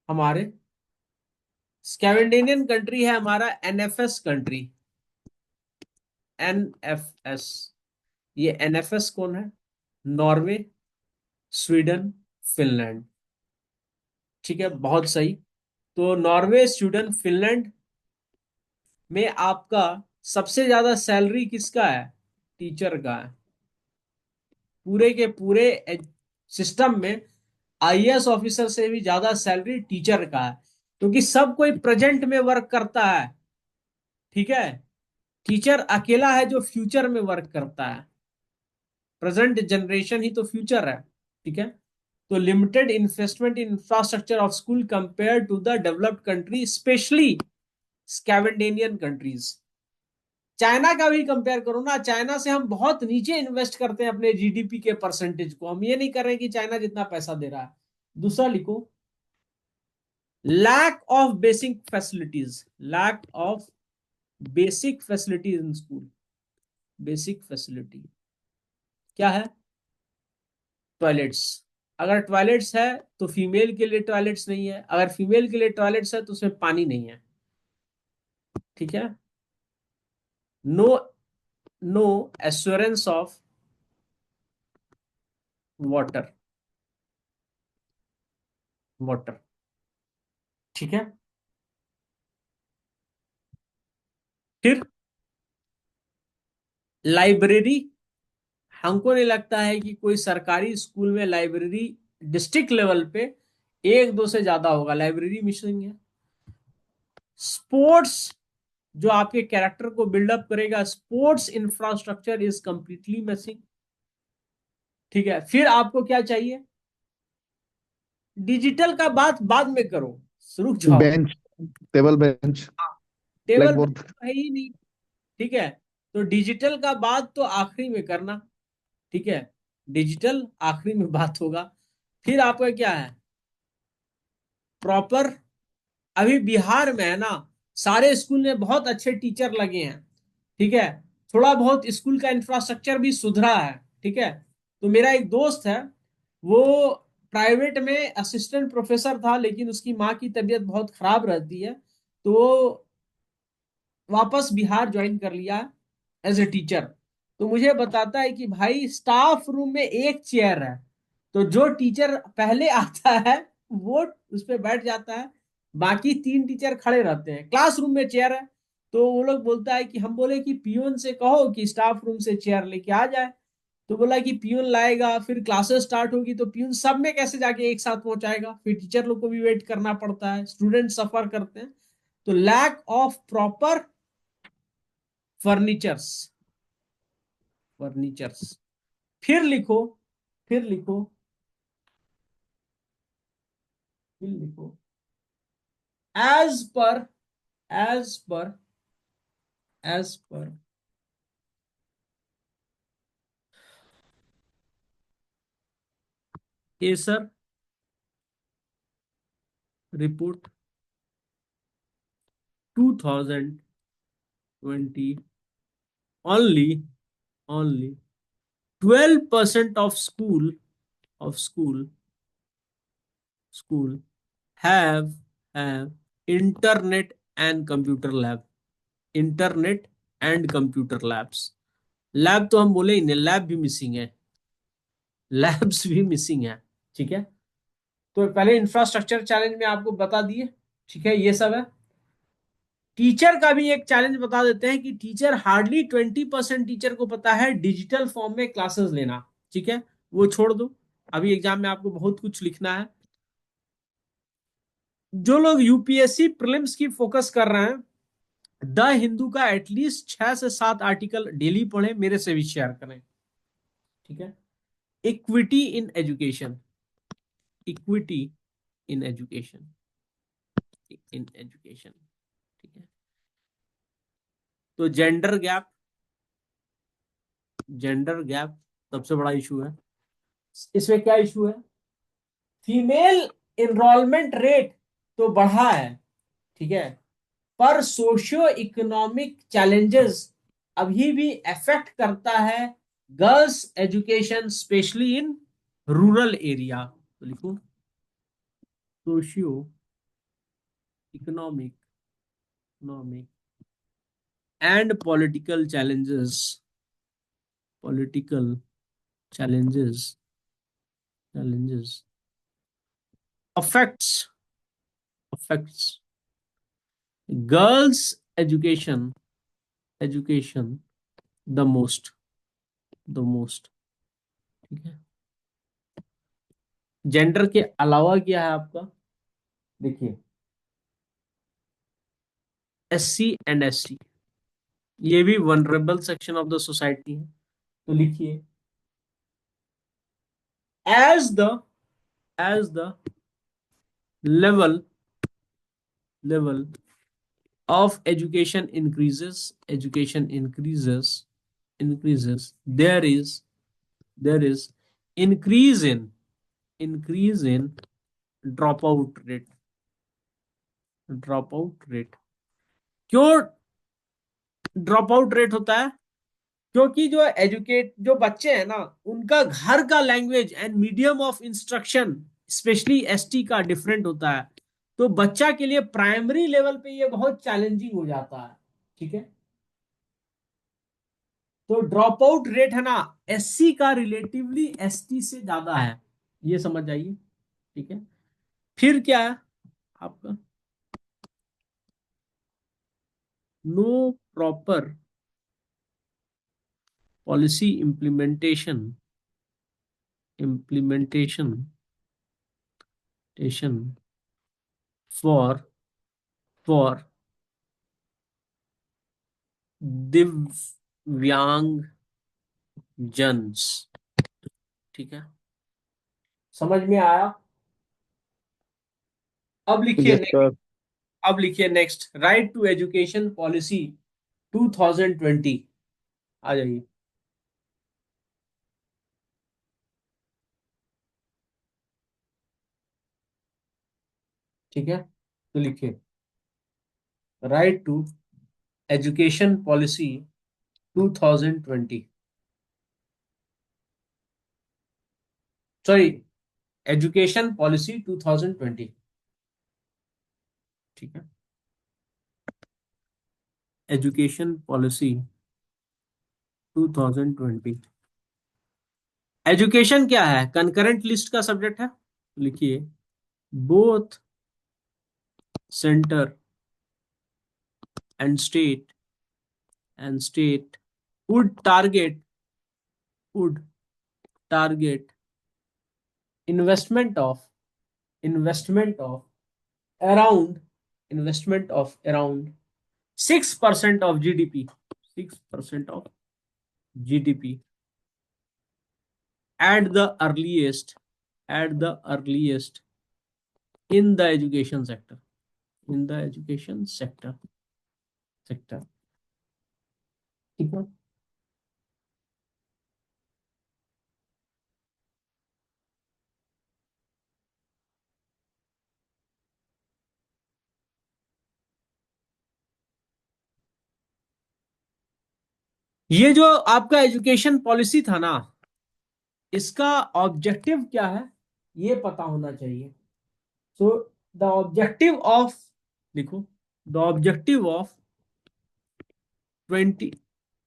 हमारे स्कैवेंडेनियन कंट्री है हमारा एनएफएस कंट्री, एनएफएस। ये एनएफएस कौन है? Norway, Sweden, Finland. ठीक है, बहुत सही। तो नॉर्वे, स्वीडन, फिनलैंड में आपका सबसे ज्यादा सैलरी किसका है? टीचर का है। पूरे के पूरे सिस्टम में आईएएस ऑफिसर से भी ज्यादा सैलरी टीचर का है, क्योंकि सब कोई प्रेजेंट में वर्क करता है। ठीक है, टीचर अकेला है जो फ्यूचर में वर्क करता है। प्रेजेंट जनरेशन ही तो फ्यूचर है। ठीक है, तो limited investment in infrastructure of school compare to the developed country, specially Scandinavian countries. China का भी कंपेयर करो ना, चाइना से हम बहुत नीचे इन्वेस्ट करते हैं अपने जीडीपी के परसेंटेज को। हम ये नहीं कर रहे कि चाइना जितना पैसा दे रहा है। दूसरा लिखो, lack of basic facilities, lack of basic facilities in school. Basic facility क्या है? टॉयलेट्स। अगर टॉयलेट्स है तो फीमेल के लिए टॉयलेट्स नहीं है, अगर फीमेल के लिए टॉयलेट्स है तो उसमें पानी नहीं है। ठीक है, no, no assurance of water, water. ठीक है, फिर लाइब्रेरी। हमको नहीं लगता है कि कोई सरकारी स्कूल में लाइब्रेरी डिस्ट्रिक्ट लेवल पे एक दो से ज्यादा होगा, लाइब्रेरी मिसिंग है। स्पोर्ट्स, जो आपके कैरेक्टर को बिल्डअप करेगा, sports infrastructure is completely missing. ठीक है, फिर आपको क्या चाहिए? डिजिटल का बात बाद में करो, रुक जाओ। Bench, table bench, black table board. तो है ही नहीं। ठीक है, तो डिजिटल का बात तो आखिरी में करना। ठीक है, डिजिटल आखिरी में बात होगा। फिर आपका क्या है? प्रॉपर, अभी बिहार में है ना, सारे स्कूल में बहुत अच्छे टीचर लगे हैं। ठीक है, थोड़ा बहुत स्कूल का इंफ्रास्ट्रक्चर भी सुधरा है। ठीक है, तो मेरा एक दोस्त है, वो प्राइवेट में असिस्टेंट प्रोफेसर था, लेकिन उसकी माँ की तबीयत बहुत खराब रहती है, तो वो वापस बिहार ज्वाइन कर लिया एज ए टीचर। तो मुझे बताता है कि भाई स्टाफ रूम में एक चेयर है, तो जो टीचर पहले आता है वो उस पर बैठ जाता है, बाकी तीन टीचर खड़े रहते हैं। क्लासरूम में चेयर है, तो वो लोग बोलता है कि हम बोले कि पियून से कहो कि स्टाफ रूम से चेयर लेके आ जाए। तो बोला कि पियून लाएगा, फिर क्लासेस स्टार्ट होगी तो पियून सब में कैसे जाके एक साथ पहुंचाएगा, फिर टीचर लोग को भी वेट करना पड़ता है, स्टूडेंट सफर करते हैं। तो lack of proper furnitures, furnitures. फिर लिखो, फिर लिखो, फिर लिखो, as per, as per, as per ASER report 2020, only only 12% of school school have internet and computer lab, internet and computer labs. Lab तो हम बोले ही नहीं, लैब भी मिसिंग है, लैब्स भी मिसिंग है। ठीक है, तो पहले इंफ्रास्ट्रक्चर चैलेंज में आपको बता दिए। ठीक है, ये सब है। टीचर का भी एक चैलेंज बता देते हैं कि टीचर हार्डली 20% टीचर को पता है डिजिटल फॉर्म में क्लासेस लेना। ठीक है, वो छोड़ दो, अभी एग्जाम में आपको बहुत कुछ लिखना है। जो लोग यूपीएससी प्रीलिम्स की फोकस कर रहे हैं, द हिंदू का एटलीस्ट 6 से 7 आर्टिकल डेली पढ़े, मेरे से भी शेयर करें। ठीक है, equity in education, equity in education, in education. ठीक है, तो जेंडर गैप, जेंडर गैप सबसे बड़ा इशू है। इसमें क्या इशू है? फीमेल एनरोलमेंट रेट तो बढ़ा है, ठीक है, पर सोशियो इकोनॉमिक चैलेंजेस अभी भी अफेक्ट करता है girls education, specially in rural area. तो लिखो socio economic, economic and political challenges, political challenges, challenges affects girls education, education the most, the most। ठीक है, जेंडर के अलावा क्या है आपका? देखिए, एससी एंड एसटी, ये भी vulnerable section of the society है। तो लिखिए as the, as the level, level of education increases, education increases, increases, there is increase in, increase in dropout rate, dropout rate। क्यों ड्रॉप आउट रेट होता है? क्योंकि जो एजुकेट, जो बच्चे हैं ना, उनका घर का language and medium of instruction specially ST का डिफरेंट होता है। तो बच्चा के लिए प्राइमरी लेवल पे ये बहुत चैलेंजिंग हो जाता है। ठीक है, तो ड्रॉप आउट रेट है ना, एससी का रिलेटिवली एसटी से ज्यादा है, ये समझ जाइए। ठीक है, फिर क्या है आपका? No proper policy implementation, implementation टेशन फॉर दिव्यांग जन्स। ठीक है, समझ में आया? अब लिखिए यस नेक्स्ट, सर। अब लिखिए next, right to education policy 2020। आ जाइए। ठीक है, तो लिखिए right to education policy 2020, sorry, education policy 2020। ठीक है, एजुकेशन पॉलिसी 2020। एजुकेशन क्या है? कंकरेंट लिस्ट का सब्जेक्ट है। लिखिए both centre and state, and state would target, would target investment of, investment of around, investment of around 6% of GDP, 6% of GDP at the earliest, at the earliest in the education sector, in the education sector, sector। ठीक है, ये जो आपका education policy था ना, इसका objective क्या है ये पता होना चाहिए। सो द ऑब्जेक्टिव ऑफ, लिखो, the objective of 20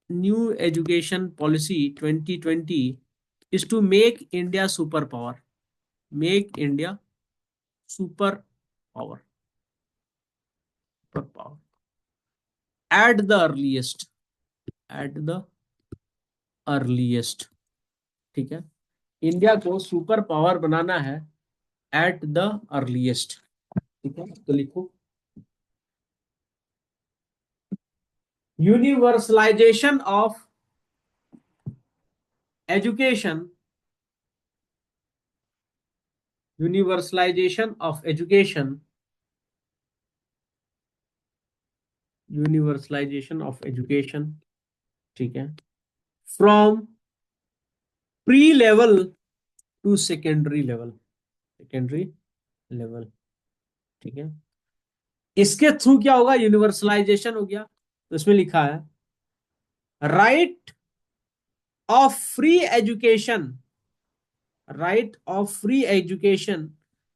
new education policy 2020 is to make India superpower. Make India superpower. Superpower. At the earliest. At the earliest. ठीक है, इंडिया को सुपर पावर बनाना है एट द अर्लीस्ट। ठीक है, तो लिखो universalization of education. Universalization of education. Universalization of education. ठीक है, from pre level to secondary level. Secondary level. ठीक है, इसके थ्रू क्या होगा, यूनिवर्सलाइजेशन हो गया। तो इसमें लिखा है right of free education. Right of free education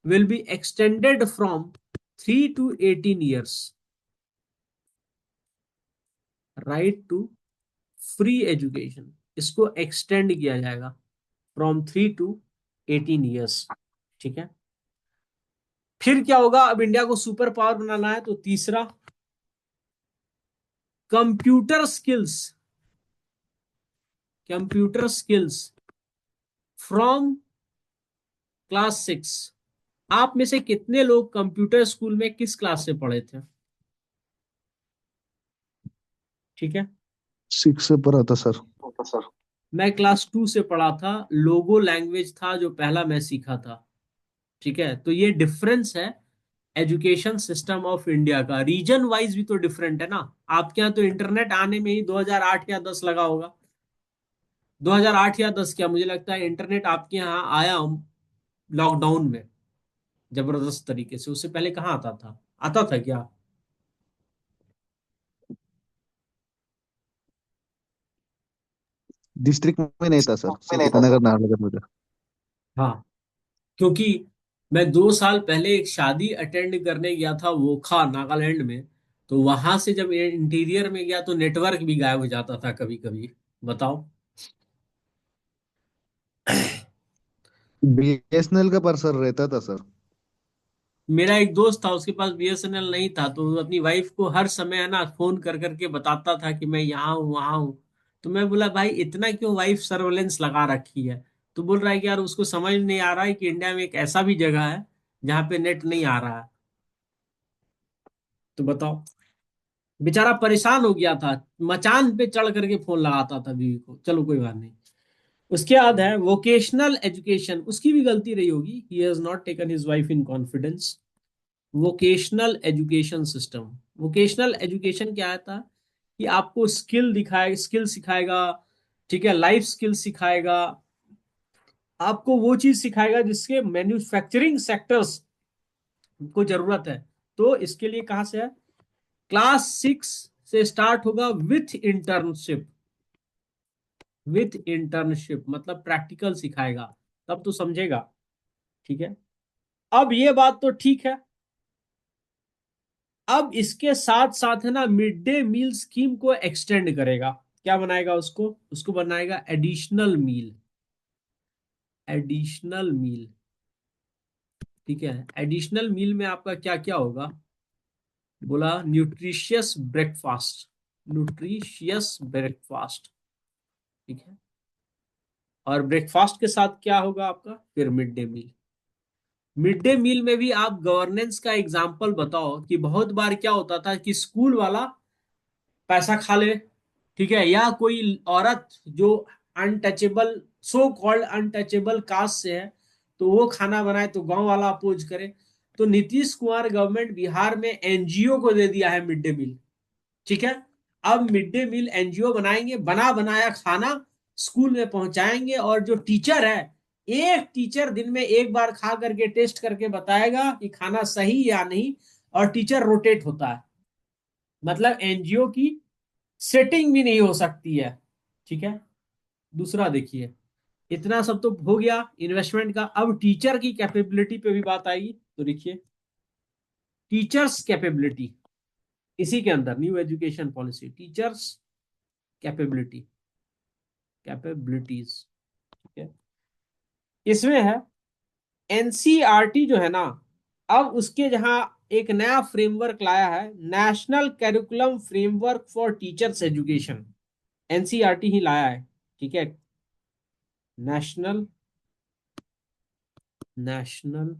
will be extended from 3 to 18 years. Right to free education, इसको एक्सटेंड किया जाएगा फ्रॉम 3 टू 18 ईयर्स। ठीक है, फिर क्या होगा, अब इंडिया को सुपर पावर बनाना है तो तीसरा, computer skills. Computer skills from class 6। आप में से कितने लोग कंप्यूटर स्कूल में किस क्लास से पढ़े थे? ठीक है, 6 से पढ़ा था सर। सर मैं क्लास 2 से पढ़ा था। लोगो लैंग्वेज था जो पहला मैं सीखा था। ठीक है, तो ये डिफरेंस है एजुकेशन सिस्टम ऑफ इंडिया का। रीजन वाइज भी तो डिफरेंट है ना। आपके यहाँ तो इंटरनेट आने में ही 2008 या 10 लगा होगा। 2008 या 10 क्या, मुझे लगता है इंटरनेट आपके यहाँ आया लॉकडाउन में जबरदस्त तरीके से। उससे पहले कहाँ आता था? आता था क्या? डिस्ट्रिक्ट में नहीं था सर, में सिर्फ नहीं था ईटानगर सर। नाहरलगुन में था। हाँ, क्योंकि मैं 2 साल पहले एक शादी अटेंड करने गया था वोखा नागालैंड में। तो वहां से जब इंटीरियर में गया तो नेटवर्क भी गायब हो जाता था कभी कभी। बताओ। बीएसएनएल का पर सर रहता था सर। मेरा एक दोस्त था, उसके पास बीएसएनएल नहीं था, तो वो अपनी वाइफ को हर समय है ना फोन कर करके बताता था कि मैं यहाँ हूँ वहां हूँ। तो मैं बोला भाई इतना क्यों वाइफ सर्वेलेंस लगा रखी है? तो बोल रहा है कि यार उसको समझ नहीं आ रहा है कि इंडिया में एक ऐसा भी जगह है जहाँ पे नेट नहीं आ रहा है। तो बताओ, बेचारा परेशान हो गया था। मचान पे चढ़ करके फोन लगाता था बीवी को। चलो कोई बात नहीं। उसके बाद है वोकेशनल एजुकेशन। उसकी भी गलती रही होगी, he has not taken his wife in confidence. Vocational education system. Vocational education क्या आता है कि आपको स्किल दिखाएगा, स्किल सिखाएगा। ठीक है, लाइफ स्किल सिखाएगा। आपको वो चीज सिखाएगा जिसके मैन्युफैक्चरिंग सेक्टर्स को जरूरत है। तो इसके लिए कहां से है, क्लास 6 से स्टार्ट होगा विथ इंटर्नशिप। विथ इंटर्नशिप मतलब प्रैक्टिकल सिखाएगा, तब तो समझेगा। ठीक है, अब ये बात तो ठीक है। अब इसके साथ साथ है ना मिड डे मील स्कीम को एक्सटेंड करेगा। क्या बनाएगा उसको? उसको बनाएगा एडिशनल मील। एडिशनल मील। ठीक है, एडिशनल मील में आपका क्या क्या होगा? बोला न्यूट्रिशियस ब्रेकफास्ट। Nutritious breakfast. ठीक है, और ब्रेकफास्ट के साथ क्या होगा आपका? फिर mid day meal. Mid day meal में भी आप गवर्नेंस का एग्जाम्पल बताओ कि बहुत बार क्या होता था कि स्कूल वाला पैसा खा ले। ठीक है, या कोई औरत जो untouchable, so called untouchable caste से है, तो वो खाना बनाए तो गांव वाला अपोज करे। तो नीतीश कुमार गवर्नमेंट बिहार में एनजीओ को दे दिया है मिड डे मील। ठीक है, अब मिड डे मील एनजीओ बनाएंगे, बना बनाया खाना स्कूल में पहुंचाएंगे। और जो टीचर है, एक टीचर दिन में एक बार खा करके टेस्ट करके बताएगा कि खाना सही या नहीं। और टीचर रोटेट होता है, मतलब एनजीओ की सेटिंग भी नहीं हो सकती है। ठीक है। दूसरा देखिए, इतना सब तो हो गया इन्वेस्टमेंट का, अब टीचर की कैपेबिलिटी पे भी बात आएगी। तो देखिए, टीचर्स कैपेबिलिटी, इसी के अंदर new education policy, teachers capability, capabilities, ठीक है। इसमें है एनसीईआरटी जो है ना, अब उसके जहां एक नया फ्रेमवर्क लाया है, national curriculum framework for teachers education, NCERT ही लाया है, ठीक है। National national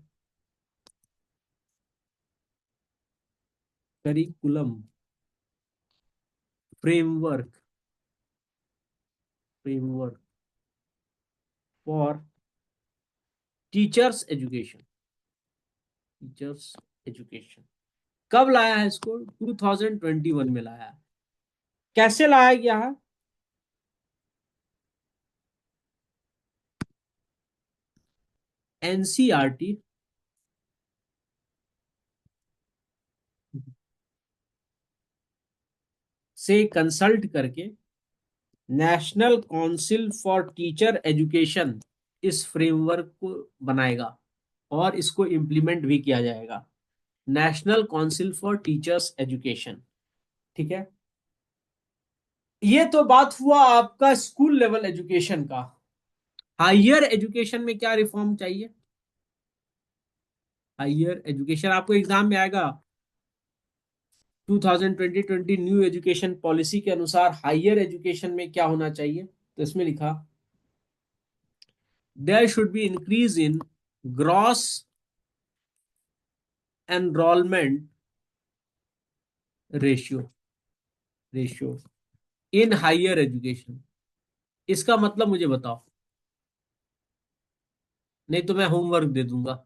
curriculum framework, framework for teachers education, teachers education. कब लाया है इसको? 2021 में लाया है। कैसे लाया गया है? एनसीईआरटी से कंसल्ट करके national council for teacher education इस फ्रेमवर्क को बनाएगा और इसको इम्प्लीमेंट भी किया जाएगा। National council for teachers education, ठीक है। ये तो बात हुआ आपका स्कूल लेवल एजुकेशन का। हायर एजुकेशन में क्या रिफॉर्म चाहिए? हायर एजुकेशन आपको एग्जाम में आएगा, 2020 न्यू एजुकेशन पॉलिसी के अनुसार हायर एजुकेशन में क्या होना चाहिए? तो इसमें लिखा, there should be increase in gross enrolment ratio, ratio in higher education. इसका मतलब मुझे बताओ, नहीं तो मैं होमवर्क दे दूंगा।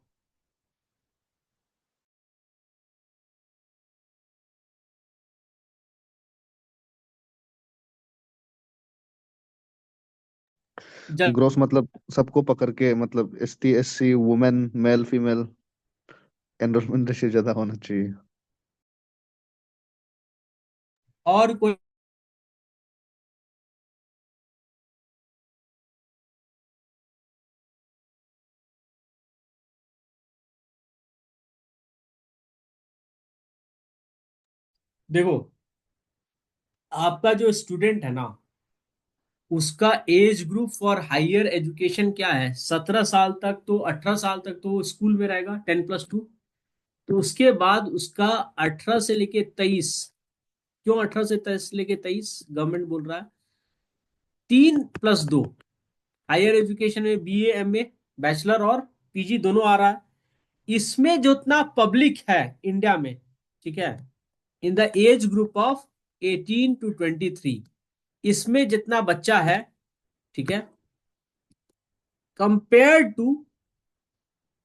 जब ग्रोस मतलब सबको पकड़ के, मतलब ST SC women male female enrolment ratio ज्यादा होना चाहिए। और कोई, देखो, आपका जो स्टूडेंट है ना, उसका age group for higher education क्या है? 17 साल तक, तो 18 साल तक तो वो स्कूल में रहेगा, 10+2। तो उसके बाद उसका 18 से लेके 23, क्यों 18 से लेके 23 गवर्नमेंट बोल रहा है? 3+2, हायर एजुकेशन में BA MA, बैचलर और PG दोनों आ रहा है। इसमें जितना पब्लिक है इंडिया में, ठीक है, in the age group of 18 to 23, इसमें जितना बच्चा है, ठीक है, compare to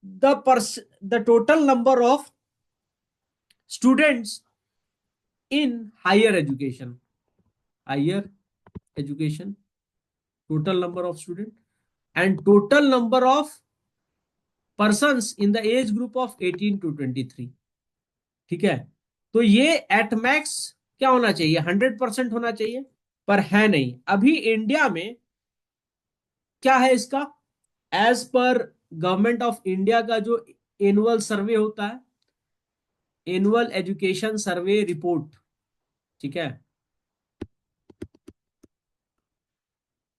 the total number of students in higher education, higher education, total number of student and total number of persons in the age group of 18 to 23, ठीक है। तो ये एट मैक्स क्या होना चाहिए? 100% होना चाहिए, पर है नहीं अभी इंडिया में। क्या है इसका? As per government of India का जो एनुअल सर्वे होता है, एनुअल एजुकेशन सर्वे रिपोर्ट, ठीक है,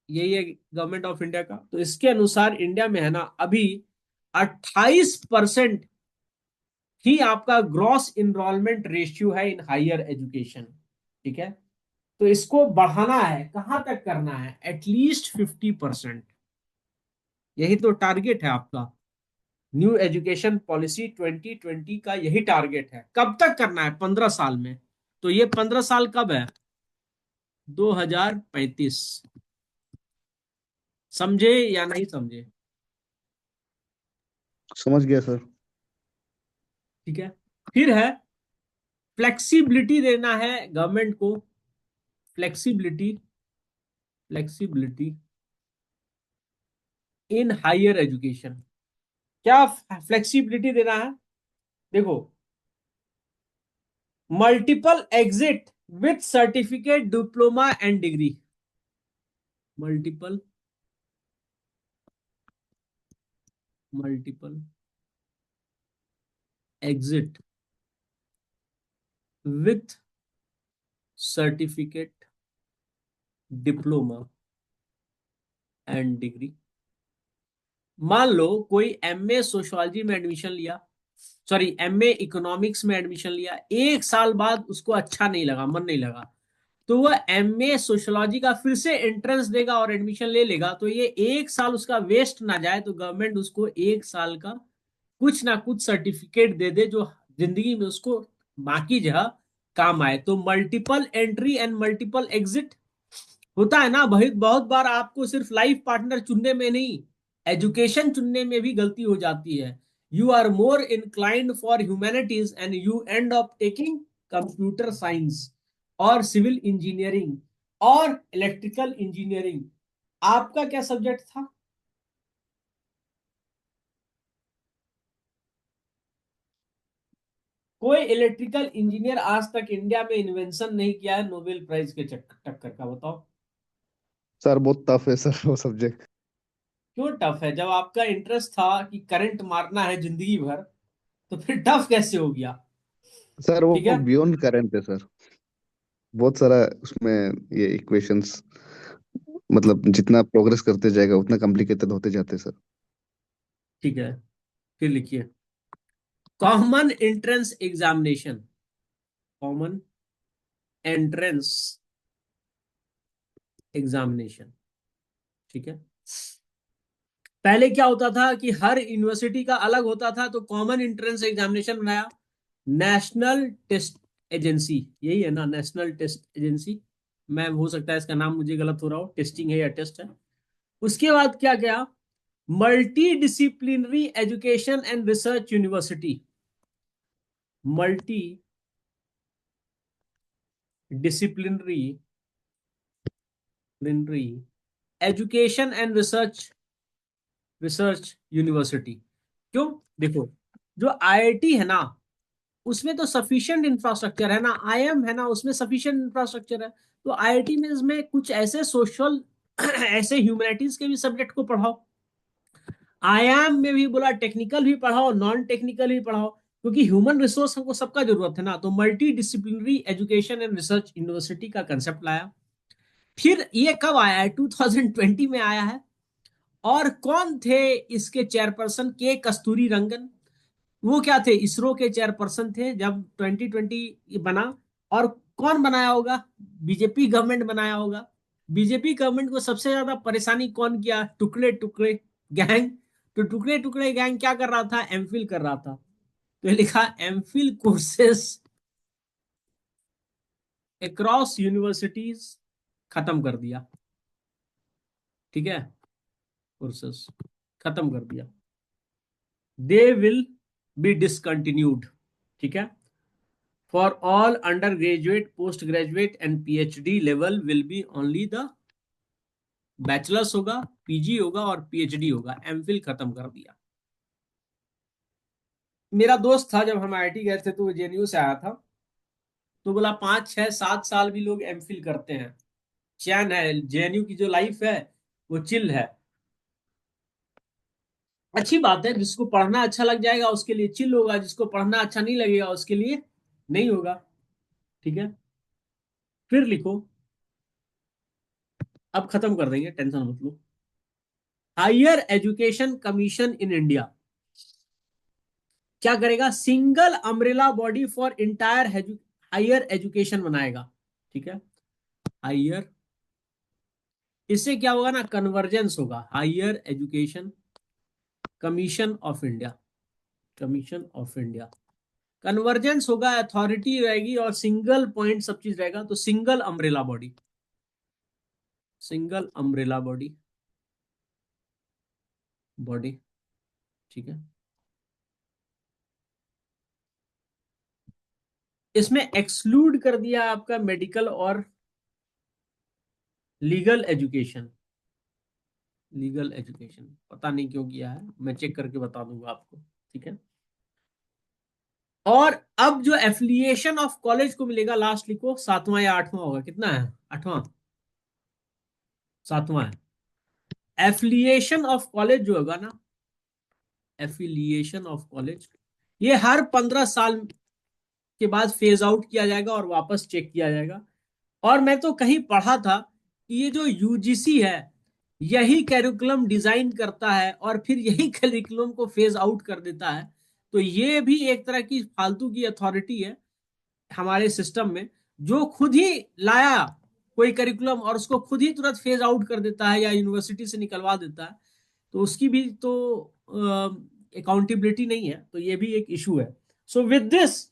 यही है गवर्नमेंट ऑफ इंडिया का। तो इसके अनुसार इंडिया में है ना, अभी 28% ही आपका ग्रॉस इनरोलमेंट रेशियो है इन हायर एजुकेशन, ठीक है। तो इसको बढ़ाना है, कहां तक करना है? एटलीस्ट 50%। यही तो टारगेट है आपका, न्यू एजुकेशन पॉलिसी 2020 का यही टारगेट है। कब तक करना है? 15 साल में। तो ये 15 साल कब है? 2035। समझे या नहीं समझे? समझ गया सर। ठीक है। फिर है फ्लेक्सिबिलिटी देना है गवर्नमेंट को, flexibility, flexibility in higher education. क्या फ्लेक्सिबिलिटी देना है? देखो, multiple exit with certificate diploma and degree, multiple multiple exit with certificate diploma and degree. मान लो कोई एमए सोशियोलॉजी में एडमिशन लिया, सॉरी एमए इकोनॉमिक्स में एडमिशन लिया, एक साल बाद उसको अच्छा नहीं लगा, मन नहीं लगा, तो वह एमए सोशियोलॉजी का फिर से एंट्रेंस देगा और एडमिशन ले लेगा। तो ये एक साल उसका वेस्ट ना जाए, तो गवर्नमेंट उसको एक साल का कुछ ना कुछ सर्टिफिकेट दे दे जो जिंदगी में उसको बाकी जगह काम आए। तो multiple entry and multiple exit होता है ना, बहुत बहुत बार आपको सिर्फ लाइफ पार्टनर चुनने में नहीं, एजुकेशन चुनने में भी गलती हो जाती है। You are more inclined for humanities and you end up taking computer science और सिविल इंजीनियरिंग और इलेक्ट्रिकल इंजीनियरिंग। आपका क्या सब्जेक्ट था? कोई इलेक्ट्रिकल इंजीनियर आज तक इंडिया में इन्वेंशन नहीं किया है नोबेल प्राइज के टक्कर का, बताओ। सर बहुत टफ है सर वो सब्जेक्ट। क्यों टफ है? जब आपका इंटरेस्ट था कि करंट मारना है जिंदगी भर, तो फिर टफ कैसे हो गया? सर ठीक वो है। बियॉन्ड करंट है सर। बहुत सारा उसमें ये इक्वेशंस, मतलब जितना प्रोग्रेस करते जाएगा उतना कॉम्प्लिकेटेड होते जाते सर। ठीक है, फिर लिखिए common entrance examination. Common entrance examination. ठीक है। पहले क्या होता था कि हर यूनिवर्सिटी का अलग होता था, तो कॉमन एंट्रेंस एग्जामिनेशन बनाया नेशनल टेस्ट एजेंसी। यही है ना, नेशनल टेस्ट एजेंसी। मैं हो सकता है इसका नाम मुझे गलत हो रहा हो, टेस्टिंग है या टेस्ट है। उसके बाद क्या गया, multi disciplinary education and research university. Multi disciplinary education and research university. क्यों? देखो, जो आईआईटी है ना, उसमें तो सफिशिएंट इंफ्रास्ट्रक्चर है ना, आईएम है ना, उसमें सफिशिएंट इंफ्रास्ट्रक्चर है। तो आईआईटी में इसमें कुछ ऐसे सोशल ऐसे ह्यूमैनिटीज के भी सब्जेक्ट को पढ़ाओ, आईएम में भी बोला टेक्निकल भी पढ़ाओ, नॉन टेक्निकल भी पढ़ाओ, क्योंकि ह्यूमन रिसोर्स हमको सबका जरूरत है ना। तो multi disciplinary education and research university का कंसेप्ट लाया। फिर ये कब आया है? 2020 में आया है। और कौन थे इसके चेयरपर्सन? के कस्तूरी रंगन। वो क्या थे? इसरो के चेयरपर्सन थे जब 2020 बना। और कौन बनाया होगा? बीजेपी गवर्नमेंट बनाया होगा। बीजेपी गवर्नमेंट को सबसे ज्यादा परेशानी कौन किया? टुकड़े टुकड़े गैंग। तो टुकड़े टुकड़े गैंग क्या कर रहा था? एमफिल कर रहा था। तो ये लिखा एमफिल कोर्सेस अक्रॉस यूनिवर्सिटीज खत्म कर दिया। ठीक है, कोर्सेस खत्म कर दिया। They will be discontinued. ठीक है। For all undergraduate, postgraduate and PhD level will be only the bachelors होगा, पीजी होगा और पीएचडी होगा। एमफिल खत्म कर दिया। मेरा दोस्त था, जब हम आईआईटी गए थे तो वो जेएनयू से आया था, तो बोला 5 6 7 साल भी लोग एमफिल करते हैं। चैन है, जेएनयू की जो लाइफ है वो चिल है। अच्छी बात है, जिसको पढ़ना अच्छा लग जाएगा उसके लिए चिल होगा, जिसको पढ़ना अच्छा नहीं लगेगा उसके लिए नहीं होगा। ठीक है, फिर लिखो, अब खत्म कर देंगे, टेंशन मत लो। Higher education commission in India क्या करेगा? Single umbrella body for entire higher education बनाएगा। ठीक है, हायर, इससे क्या होगा ना, कन्वर्जेंस होगा। Higher education commission of India, commission of India, convergence होगा, अथॉरिटी रहेगी और सिंगल पॉइंट सब चीज रहेगा। तो single umbrella body, single umbrella body, body. ठीक है, इसमें एक्सक्लूड कर दिया आपका मेडिकल और लीगल एजुकेशन। लीगल एजुकेशन पता नहीं क्यों किया है, मैं चेक करके बता दूंगा आपको। ठीक है। और अब जो एफिलिएशन ऑफ कॉलेज को मिलेगा, लास्ट लिखो 7वां या 8वां होगा, कितना है? 8वां, सातवां है एफिलिएशन ऑफ कॉलेज जो होगा ना, एफिलिएशन ऑफ कॉलेज, ये हर 15 साल के बाद फेज आउट किया जाएगा और वापस चेक किया जाएगा। और मैं तो कहीं पढ़ा था कि ये जो यूजीसी है यही कैरिकुलम डिजाइन करता है और फिर यही कैरिकुलम को फेज आउट कर देता है। तो ये भी एक तरह की फालतू की अथॉरिटी है हमारे सिस्टम में, जो खुद ही लाया कोई करिकुलम और उसको खुद ही तुरंत फेज आउट कर देता है या यूनिवर्सिटी से निकलवा देता है। तो उसकी भी तो अकाउंटेबिलिटी नहीं है, तो ये भी एक इशू है। So with this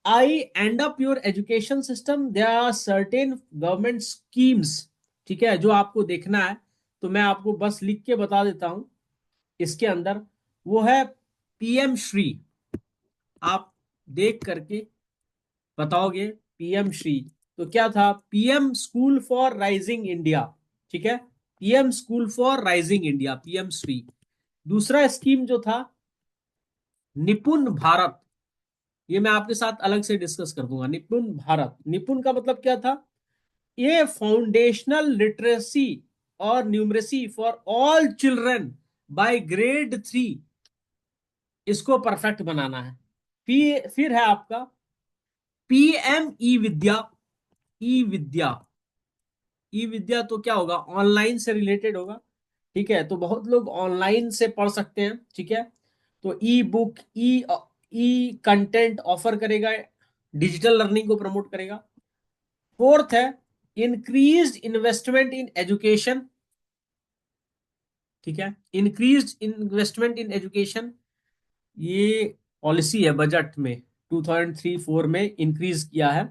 I end up your education system, there are certain government schemes, ठीक है, जो आपको देखना है। तो मैं आपको बस लिख के बता देता हूं इसके अंदर, वो है पीएम श्री। आप देख करके बताओगे पीएम श्री। तो क्या था, PM school for rising India, ठीक है, PM school for rising India, PM Shri. दूसरा स्कीम जो था निपुण भारत, ये मैं आपके साथ अलग से डिस्कस कर दूंगा। निपुण भारत, निपुण का मतलब क्या था, ये फाउंडेशनल लिटरेसी और numeracy for all children by grade 3, इसको परफेक्ट बनाना है। फिर है आपका पीएम ई विद्या, ई विद्या, ई विद्या तो क्या होगा, ऑनलाइन से रिलेटेड होगा, ठीक है। तो बहुत लोग ऑनलाइन से पढ़ सकते हैं, ठीक है। तो ई बुक, ई ई कंटेंट ऑफर करेगा, डिजिटल लर्निंग को प्रमोट करेगा। फोर्थ है इंक्रीज्ड इन्वेस्टमेंट इन एजुकेशन, ठीक है, इंक्रीज्ड इन्वेस्टमेंट इन एजुकेशन, ये पॉलिसी है बजट में 2003-4 में इंक्रीज किया है,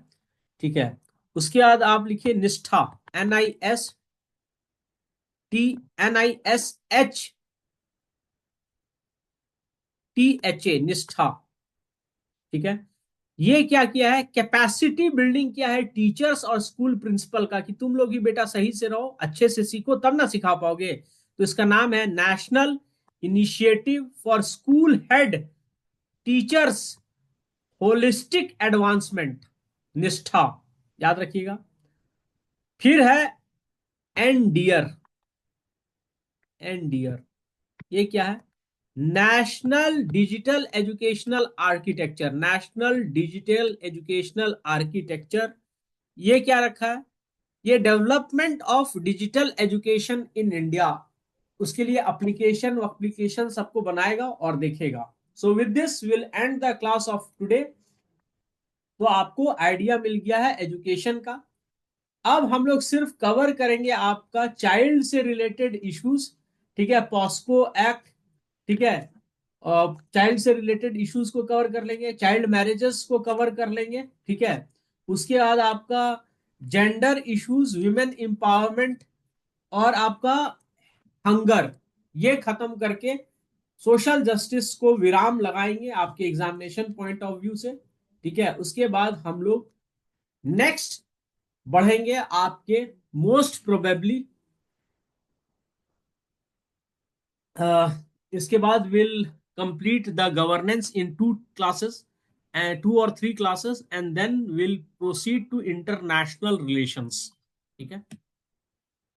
ठीक है। उसके बाद आप लिखिए निष्ठा, NISTHA, निष्ठा, ठीक है। ये क्या किया है, कैपेसिटी बिल्डिंग किया है टीचर्स और स्कूल प्रिंसिपल का, कि तुम लोग ही बेटा सही से रहो, अच्छे से सीखो, तब ना सिखा पाओगे। तो इसका नाम है national initiative for school head teachers holistic advancement, निष्ठा, याद रखिएगा। फिर है एनडीयर, एनडीयर, ये क्या है, national digital educational architecture, national digital educational architecture, ये क्या रखा है, ये development of digital education in India, उसके लिए एप्लीकेशन सबको बनाएगा और देखेगा। सो with this will and the class of today. तो आपको आइडिया मिल गया है एजुकेशन का। अब हम लोग सिर्फ कवर करेंगे आपका चाइल्ड से रिलेटेड इश्यूज, ठीक है, पॉस्को एक्ट, ठीक है, चाइल्ड से रिलेटेड इश्यूज को कवर कर लेंगे, चाइल्ड मैरिजेस को कवर कर लेंगे, ठीक है। उसके बाद आपका जेंडर इश्यूज, विमेन एम्पावरमेंट, और आपका हंगर, ये खत्म करके सोशल जस्टिस को विराम लगाएंगे आपके एग्जामिनेशन पॉइंट ऑफ व्यू से, ठीक है। उसके बाद हम लोग नेक्स्ट बढ़ेंगे आपके मोस्ट प्रोबेबली, इसके बाद will complete the governance in 2 classes and 2 और 3 classes, and then will proceed to international relations, ठीक है।